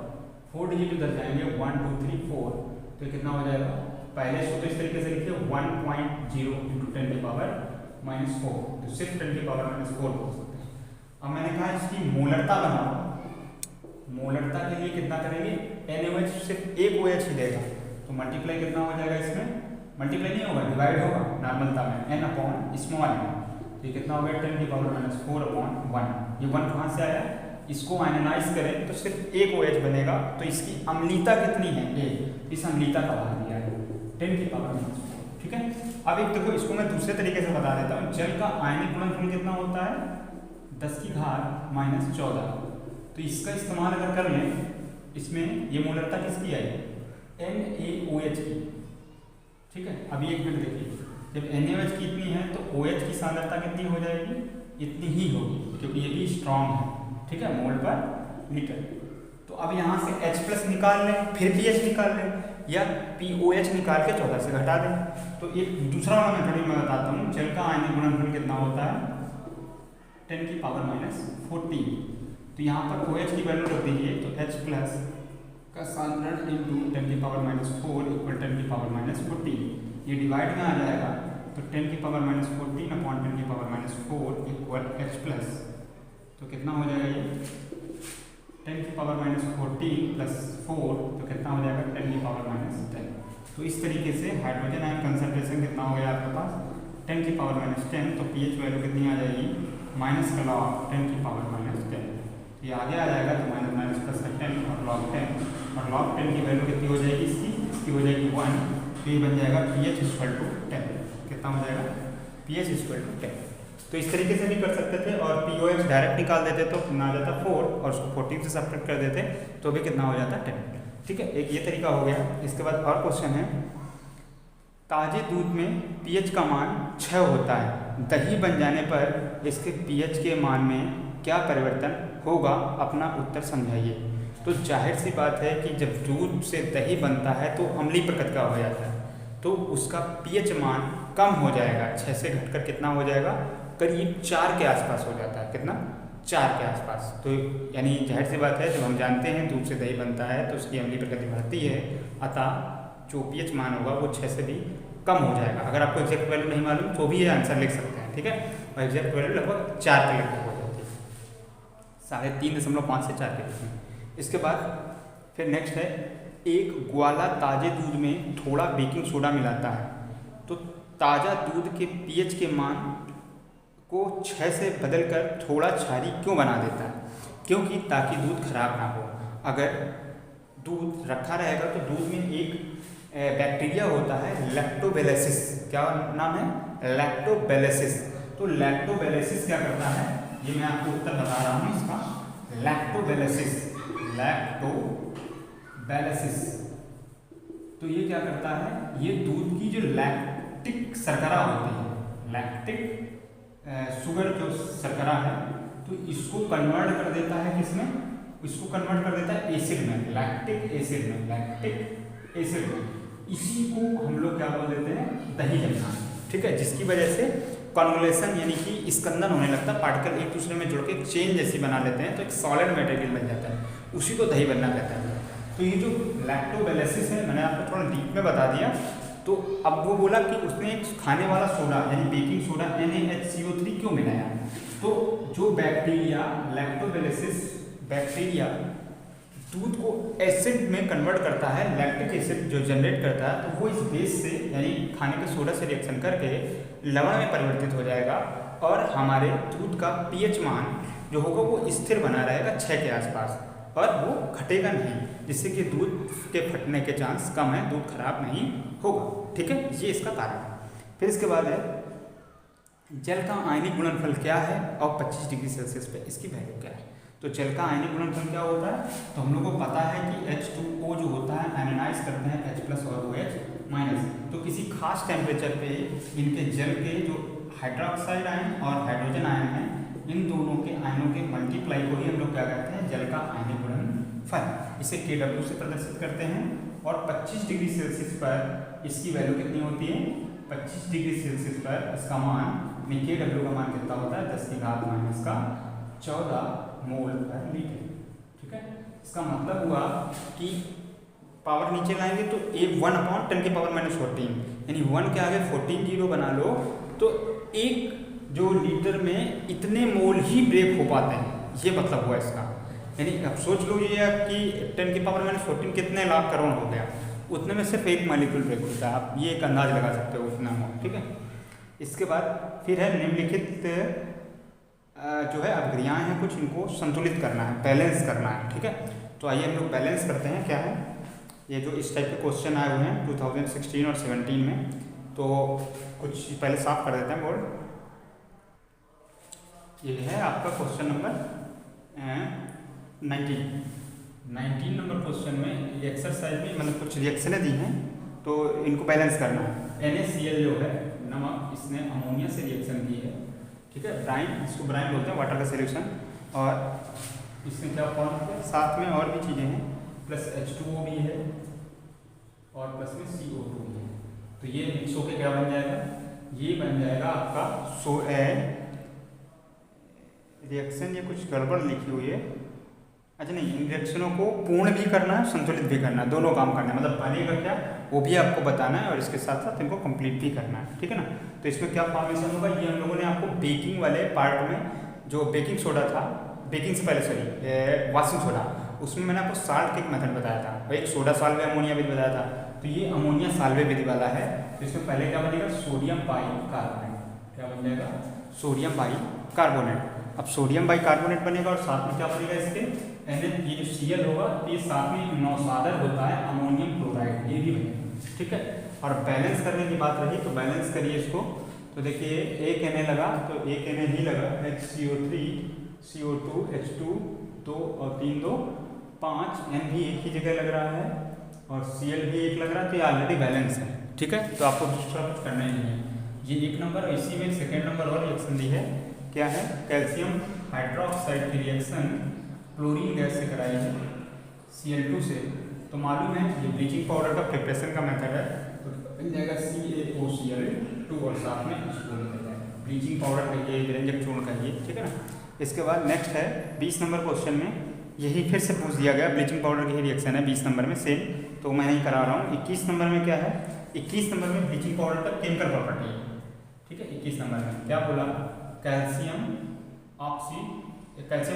4 डिजिट उधर जाएंगे 1 2 3 4, तो कितना हो जाएगा, पहले सूत्र इस तरीके से लिखिए 1.0 × 10 की पावर -4, तो सिर्फ 10 की पावर -4 बोल सकते हैं। अब मैंने कहा इसकी मोलरता बनाओ, मोलरता के लिए कितना करेंगे, NaOH सिर्फ एक OH ही देगा, तो मल्टीप्लाई कितना हो जाएगा, इसमें मल्टीप्लाई नहीं होगा, डिवाइड होगा नॉर्मलता में n/स्मॉल, तो ये कितना हो गया 10 की पावर -4/1। ये 1 कहाँ से आया, इसको आयनाइज करें तो सिर्फ एक OH बनेगा, तो इसकी अम्लीता कितनी है A, इस अम्लीता का भाग दिया है 10 की पावर -4। ठीक है, अब एक देखो इसको मैं दूसरे तरीके से बता देता हूँ, जल का आयनिक गुणनफल कितना होता है 10⁻⁻14, तो इसका इस्तेमाल अगर कर लें, इसमें ये मोलरता किसकी आई NaOH की। ठीक है, अभी एक मिनट देखिए, जब NaOH की इतनी है तो OH की सांद्रता कितनी हो जाएगी, इतनी ही होगी, क्योंकि ये भी स्ट्रॉन्ग है। ठीक है, मोल पर लीटर। तो तो अब यहाँ से H+ निकाल लें, फिर PH निकाल लें, या POH निकाल के 14 से घटा दें। तो एक दूसरा वाला मेथड मैं बताता हूँ। जल का आयनिक गुणनफल कितना होता है 10⁻⁴। तो यहाँ पर OH की वैल्यू रख दीजिए, तो H+ का सांद्रण इंटू 10⁻⁴ इक्वल 10⁻⁴। ये डिवाइड में आ जाएगा, तो 10⁻⁴ अपॉन 10⁻⁴ इक्वल H+। तो कितना हो जाएगा ये 10⁻⁴ प्लस 4, तो कितना हो जाएगा 10⁻⁻10। तो इस तरीके से हाइड्रोजन आयन कंसंट्रेशन कितना हो गया आपके पास 10⁻⁻10। तो पीएच वैल्यू कितनी आ जाएगी माइनस का लॉग 10⁻⁻10। ये आगे आ जाएगा, तो माइनस माइनस प्लस 10 और लॉग 10, और लॉग 10 की वैल्यू कितनी हो जाएगी इसकी हो जाएगी 1। तो ये बन जाएगा pH = 10। कितना हो जाएगा pH = 10। तो इस तरीके से भी कर सकते थे, और POH डायरेक्ट निकाल देते तो कितना आ जाता 4, और उसको 14 से सब्ट्रैक्ट कर देते तो भी कितना हो जाता 10। ठीक है, एक ये तरीका हो गया। इसके बाद और क्वेश्चन है, ताजे दूध में pH का मान 6 होता है, दही बन जाने पर इसके pH के मान में क्या परिवर्तन होगा, अपना उत्तर समझाइए। तो जाहिर सी बात है कि जब दूध से दही बनता है तो अम्लीय प्रकृति का हो जाता है, तो उसका pH मान कम हो जाएगा, 6 से घटकर कितना हो जाएगा करीब 4 के आसपास हो जाता है। कितना 4 के आसपास। तो यानी जाहिर सी बात है, जब हम जानते हैं दूध से दही बनता है तो उसकी अम्लीय प्रकृति बढ़ती है, अतः जो pH मान होगा वो 6 से भी कम हो जाएगा। अगर आपको एग्जैक्ट वैल्यू नहीं मालूम तो भी ये आंसर लिख सकते हैं। ठीक है, और एग्जैक्ट वैल्यू लगभग 4 के लगभग हो जाती है, 3.5 से 4 के बीच में। इसके बाद फिर नेक्स्ट है, एक ग्वाला ताजे दूध में थोड़ा बेकिंग सोडा मिलाता है, तो ताज़ा दूध के pH के मान को 6 से बदलकर थोड़ा क्षारीय क्यों बना देता है? क्योंकि ताकि दूध खराब ना हो। अगर दूध रखा रहेगा तो दूध में एक बैक्टीरिया होता है लैक्टोबैलिसिस। क्या नाम है? लैक्टोबैलिसिस। तो लैक्टोबैलिसिस क्या करता है, ये मैं आपको उत्तर बता रहा हूँ इसका। लैक्टोबैलिसिस तो ये क्या करता है, ये दूध की जो लैक्टिक शर्करा होती है, लैक्टिक शुगर जो शर्करा है, तो इसको कन्वर्ट कर देता है किसमें, इसको कन्वर्ट कर देता है एसिड में, लैक्टिक एसिड में। इसी को हम लोग क्या बोल देते हैं, दही जमना। ठीक है, जिसकी वजह से कॉन्वोलेशन यानी कि स्कंदन होने लगता है, पार्टिकल एक दूसरे में जुड़ के चेन जैसी बना लेते हैं, तो एक सॉलिड मटेरियल बन जाता है, उसी को दही बनना कहता है। तो ये जो लैक्टोबैलिसिस है, मैंने आपको थोड़ा डीप में बता दिया। तो अब वो बोला कि उसने एक खाने वाला सोडा यानी बेकिंग सोडा NaHCO3 क्यों मिलाया। तो जो बैक्टीरिया लैक्टोबैलिसिस बैक्टीरिया दूध को एसिड में कन्वर्ट करता है, लैक्टिक एसिड जो जनरेट करता है, तो वो इस बेस से यानी खाने के सोडा से रिएक्शन करके लवण में परिवर्तित हो जाएगा, और हमारे दूध का pH मान जो होगा वो स्थिर बना रहेगा 6 के आसपास, और वो घटेगा नहीं, जिससे कि दूध के फटने के चांस कम है, दूध खराब नहीं होगा। ठीक है, ये इसका कारण है। फिर इसके बाद है, जल का आयनिक गुणनफल क्या है और 25 डिग्री सेल्सियस पे इसकी वैल्यू क्या है। तो जल का आयनिक गुणनफल क्या होता है, तो हम लोग को पता है कि H2O जो होता है आयनाइज करते हैं H+ और OH-। तो किसी खास टेम्परेचर पे इनके जल के जो हाइड्रोक्साइड आयन और हाइड्रोजन आयन हैं, इन दोनों के आयनों के मल्टीप्लाई को ही हम लोग क्या कहते हैं, जल का आयनिक गुणनफल। इसे KW से प्रदर्शित करते हैं, और 25 डिग्री सेल्सियस पर इसकी वैल्यू कितनी होती है, 25 डिग्री सेल्सियस पर इसका मान KW का मान कितना होता है 10⁻⁻14 मोल पर लीटर। ठीक है, इसका मतलब हुआ कि पावर नीचे लाएंगे तो 1/10⁻⁻14 यानी 1 के आगे 14 जीरो बना लो, तो एक जो लीटर में इतने मोल ही ब्रेक हो पाते हैं, ये मतलब हुआ इसका। यानी अब सोच लो ये कि 10⁻⁻14 कितने लाख करोड़ हो गया, उतने में सिर्फ एक मॉलिक्यूल ब्रेक होता है। आप ये एक अंदाज लगा सकते हो उतना मोल। ठीक है, इसके बाद फिर है निम्नलिखित जो है अभिक्रियाएं हैं कुछ, इनको संतुलित करना है, बैलेंस करना है। ठीक है, तो आइए हम लोग बैलेंस करते हैं। क्या है ये जो इस टाइप के क्वेश्चन आए हुए हैं 2016 और 17 में, तो कुछ पहले साफ कर देते हैं बोर्ड। ये है आपका क्वेश्चन नंबर 19 नंबर क्वेश्चन में एक्सरसाइज में मतलब कुछ रिएक्शनें दी हैं, तो इनको बैलेंस करना है। NaCl जो है नमक, इसने अमोनिया से रिएक्शन की है। ठीक है, ब्राइन, इसको ब्राइन बोलते हैं वाटर का सोल्यूशन, और इसमें क्या फॉर्म है, साथ में और भी चीज़ें हैं, प्लस H2O भी है और प्लस में CO2 भी है। तो ये मिक्स होकर क्या बन जाएगा, ये बन जाएगा आपका रिएक्शन। ये कुछ गड़बड़ लिखी हुई है, अच्छा नहीं, इन रिएक्शनों को पूर्ण भी करना है, संतुलित भी करना है, दोनों काम करना है, मतलब बनेगा क्या वो भी आपको बताना है और इसके साथ साथ इनको कंप्लीट भी करना है, ठीक है ना। तो इसमें क्या फॉर्मेशन होगा, ये हम लोगों ने आपको बेकिंग वाले पार्ट में जो बेकिंग सोडा था, बेकिंग से पहले सॉरी वॉशिंग सोडा, उसमें मैंने आपको साल्ट एक मेथड बताया था और एक सोडा साल्वे अमोनिया विधि बताया था। तो ये अमोनिया साल्वे विधि वाला है। तो इसमें पहले क्या बनेगा, सोडियम बाइकार्बोनेट। क्या बन जाएगा, सोडियम बाइकार्बोनेट। अब सोडियम बाइकार्बोनेट बनेगा और साथ में क्या बनेगा इसके ये जो Cl होगा, ये साथ में नौसादर होता है अमोनियम क्लोराइड, ये भी बनेगा, ठीक है। और बैलेंस करने की बात रही तो बैलेंस करिए इसको। तो देखिए एक Na लगा तो एक Na ही लगा, HCO3 CO2 H2 2 और 3 2 5, N भी एक ही जगह लग रहा है और Cl भी एक लग रहा है, तो ये ऑलरेडी बैलेंस है, ठीक है। तो आपको दूसरा कुछ करना ही नहीं है। ये एक नंबर, इसी में सेकेंड नंबर और रिएक्शन दी है, क्या है, कैल्शियम हाइड्रोक्साइड की रिएक्शन क्लोरीन गैस से कराई है Cl2 से। तो मालूम है ये ब्लीचिंग पाउडर का प्रिपरेशन का मेथड है, तो बन जाएगा CaOCl2 और साथ में H2O निकल जाएगा। ब्लीचिंग पाउडर कहिए, व्यंजक चूर्ण कहिए, ठीक है ना। इसके बाद नेक्स्ट है 20 नंबर क्वेश्चन में यही फिर से पूछ दिया गया, ब्लीचिंग पाउडर की ही रिएक्शन है 20 नंबर में सेम, तो मैं नहीं करा रहा हूँ। 21 नंबर में क्या है, 21 नंबर में ब्लीचिंग पाउडर का केमिकल प्रॉपर्टी है, ठीक है। 21 नंबर में क्या बोला, कैल्शियम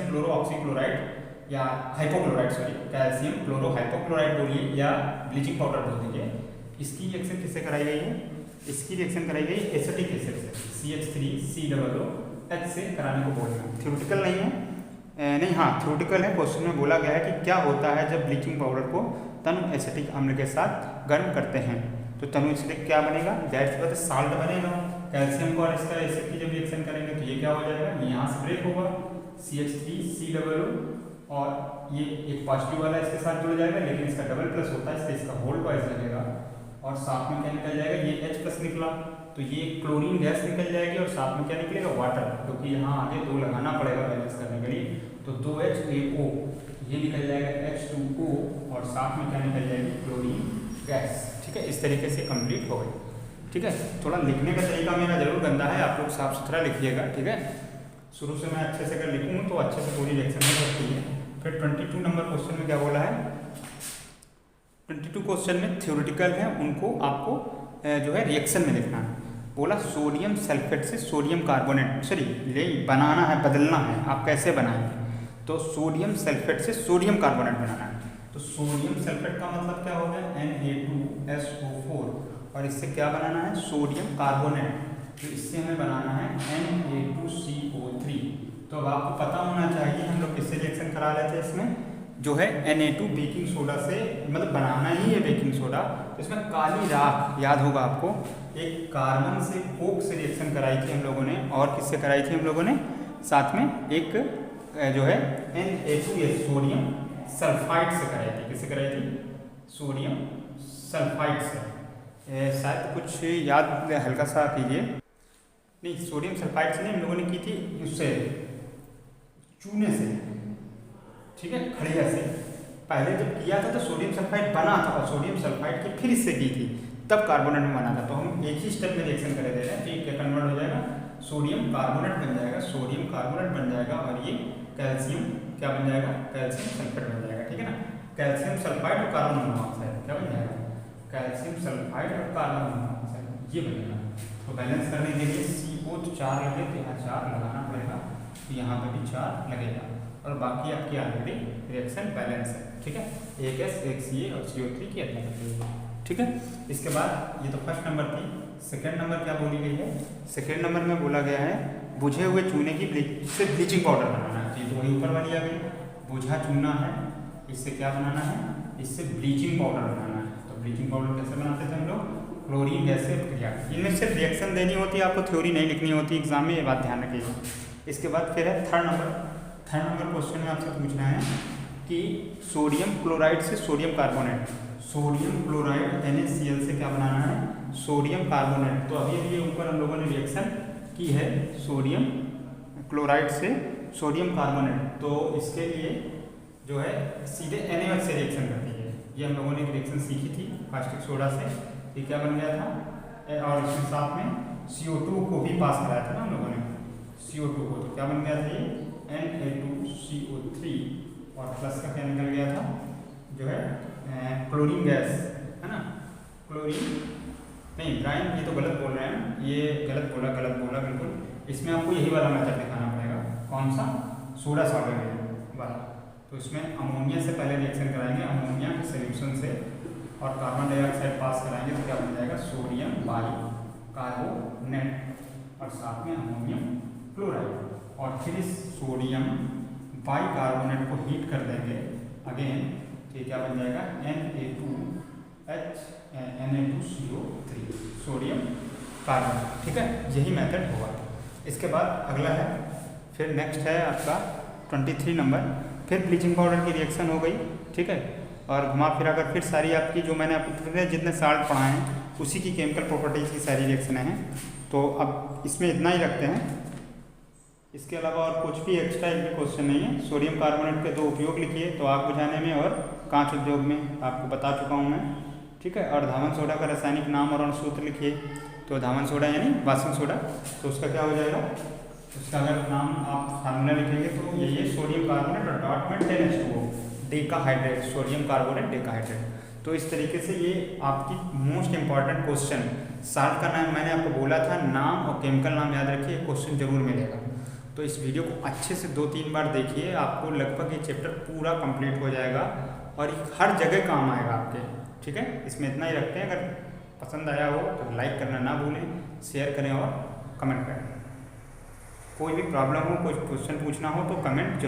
क्लोरो ऑक्सीक्लोराइड या hypochloride, sorry calcium chloro hypochloride बोलिए या ब्लीचिंग पाउडर बोल दीजिए। इसकी रिएक्शन किससे कराई गई है, इसकी रिएक्शन कराई गई एसिटिक एसिड से CH3COOH से कराने को बोल रहे हैं। थ्योरेटिकल नहीं है, नहीं हाँ थ्योरेटिकल है। क्वेश्चन में बोला गया है कि क्या होता है जब ब्लीचिंग पाउडर को तनु एसिटिक अम्ल के साथ गर्म करते हैं। तो तनु एसिटिक क्या बनेगा, जाहिर सी बात है साल्ट बनेगा। कैल्शियम को और इसका एसिड की जब रिएक्शन करेंगे तो ये क्या हो जाएगा, यहाँ से ब्रेक होगा CH3COO और ये एक पॉजिटिव वाला इसके साथ जुड़ जाएगा, लेकिन इसका डबल प्लस होता है इसलिए इसका होल्ड वाइज लगेगा और साथ में क्या निकल जाएगा, ये H प्लस निकला तो ये क्लोरीन गैस निकल जाएगी और साथ में क्या निकलेगा, वाटर, क्योंकि यहाँ आगे 2 लगाना पड़ेगा बैलेंस करने के लिए। तो 2HAO ये निकल जाएगा H2O और साथ में क्या निकल जाएगी, क्लोरीन गैस, ठीक है। इस तरीके से कंप्लीट हो गई, ठीक है। थोड़ा लिखने का तरीका मेरा जरूर गंदा है, आप लोग साफ सुथरा लिखिएगा, ठीक है। शुरू से मैं अच्छे से अगर लिखूँ तो अच्छे से पूरी रिएक्शन में होती है। फिर 22 नंबर क्वेश्चन में क्या बोला है, 22 क्वेश्चन में थ्योरेटिकल है, उनको आपको जो है रिएक्शन में लिखना है। बोला सोडियम सल्फेट से सोडियम कार्बोनेट, सॉरी ले बनाना है, बदलना है, आप कैसे बनाएंगे, तो सोडियम सल्फेट से सोडियम कार्बोनेट बनाना है। तो सोडियम सल्फेट का मतलब क्या हो गया, Na2SO4 और इससे क्या बनाना है, सोडियम कार्बोनेट, तो इससे हमें बनाना है Na2CO3। तो अब आपको पता होना चाहिए हम लोग किससे रिएक्शन करा रहे थे, इसमें जो है Na2 बेकिंग सोडा से, मतलब बनाना ही है बेकिंग सोडा। तो इसमें काली राख याद होगा आपको, एक कार्बन से कोक से रिएक्शन कराई थी हम लोगों ने और किससे कराई थी हम लोगों ने, साथ में एक जो है Na2S सोडियम सल्फाइड से कराई थी। किससे कराई थी, सोडियम सल्फाइड से। शायद कुछ याद हल्का सा कीजिए, नहीं सोडियम सल्फाइड से नहीं, हम लोगों ने की थी उससे चूने से, ठीक है, खड़िया से। पहले जब किया था तो सोडियम सल्फाइड बना था और सोडियम सल्फाइड की फिर इससे की थी, तब कार्बोनेट में बना था। तो हम एक ही स्टेप में रिएक्शन करे दे रहे हैं, तो ये क्या कन्वर्ट हो जाएगा, सोडियम कार्बोनेट बन जाएगा, सोडियम कार्बोनेट बन जाएगा और ये कैल्शियम क्या बन जाएगा, कैल्शियम सल्फेट बन जाएगा, ठीक है ना। कैल्शियम सल्फाइड और कार्बन मोनोऑक्साइड क्या बन जाएगा, कैल्शियम सल्फाइड और कार्बन मोनोऑक्साइड ये बनेगा। तो बैलेंस करने के लिए CO तो 4 लगे तो यहाँ 4 लगाना पड़ेगा, तो यहाँ पे भी 4 लगेगा और बाकी आपकी ऑलरेडी रिएक्शन बैलेंस है, ठीक है। एक S एक Ca और CO3 की अदला करते हुए, ठीक है। इसके बाद ये तो फर्स्ट नंबर थी। सेकेंड नंबर क्या बोली गई है, सेकेंड नंबर में बोला गया है बुझे हुए चूने की से ब्लीचिंग पाउडर बनाना है। तो वही ऊपर वाली आ गई, बुझा चूना है, इससे क्या बनाना है, इससे ब्लीचिंग पाउडर बनाना है। तो ब्लीचिंग पाउडर कैसे बनाते थे हम लोग, क्लोरीन गैस से प्रक्रिया। इनमें सिर्फ रिएक्शन देनी होती है, आपको थ्योरी नहीं लिखनी होती एग्जाम में, ये बात ध्यान रखिएगा। इसके बाद फिर है थर्ड नंबर क्वेश्चन में आपसे पूछना है कि सोडियम क्लोराइड से sodium carbonate, sodium chloride NaCl से क्या बनाना है, सोडियम कार्बोनेट। तो अभी ये ऊपर हम लोगों ने रिएक्शन की है सोडियम क्लोराइड से सोडियम कार्बोनेट, तो इसके लिए जो है सीधे NaOH से रिएक्शन करती है। ये हम लोगों ने एक रिएक्शन सीखी थी कास्टिक सोडा से, ये क्या बन गया था, और इसके साथ में CO2 को भी पास कराया था ना हम लोगों ने, CO2 को, तो क्या बन गया था ये Na2CO3, और प्लस का क्या निकल गया था जो है क्लोरीन गैस, है ना, क्लोरीन नहीं ब्राइन, ये तो गलत बोल रहे हैं, ये गलत बोला बिल्कुल। इसमें आपको यही वाला मेथड दिखाना पड़ेगा, कौन सा, सोडा सॉल्वेंट वाला। तो इसमें अमोनिया से पहले रिएक्शन कराएंगे, अमोनिया के सोल्यूशन से, और कार्बन डाइऑक्साइड पास कराएंगे, तो क्या बन जाएगा सोडियम बाई कार्बोनेट और साथ में अमोनियम क्लोराइड, और फिर इस सोडियम बाई कार्बोनेट को हीट कर देंगे अगेन, तो क्या बन जाएगा Na2CO3 सोडियम कार्बन। ठीक है, यही मेथड होगा। इसके बाद अगला है, फिर नेक्स्ट है आपका 23 नंबर, फिर ब्लीचिंग पाउडर की रिएक्शन हो गई। ठीक है, और घुमा फिरा कर फिर सारी आपकी जो मैंने आपको जितने साल्ट पढ़ाए हैं उसी की केमिकल प्रॉपर्टीज़ की सारी रिएक्शनें हैं। तो अब इसमें इतना ही रखते हैं, इसके अलावा और कुछ भी एक्स्ट्रा एक भी क्वेश्चन नहीं है। सोडियम कार्बोनेट के 2 उपयोग लिखिए, तो आग बुझाने में और कांच उद्योग में, आपको बता चुका हूँ मैं। ठीक है, और धावन सोडा का रासायनिक नाम और अनुसूत्र लिखिए, तो धावन सोडा यानी वाशिंग सोडा, तो उसका क्या हो जाएगा, उसका अगर नाम आप फार्मूला लिखेंगे तो यही है सोडियम कार्बोनेट और डॉट में 10H2O decahydrate, sodium carbonate decahydrate. तो इस तरीके से ये आपकी मोस्ट इंपॉर्टेंट क्वेश्चन, साल्ट का नाम मैंने आपको बोला था, नाम और केमिकल नाम याद रखिए, क्वेश्चन जरूर मिलेगा। तो इस वीडियो को अच्छे से 2-3 बार देखिए, आपको लगभग ये चैप्टर पूरा कंप्लीट हो जाएगा और हर जगह काम आएगा आपके। ठीक है, इसमें इतना ही रखते हैं। अगर पसंद आया हो तो लाइक करना ना भूलें, शेयर करें और कमेंट करें। कोई भी प्रॉब्लम हो, कोई क्वेश्चन पूछना हो तो कमेंट जरूर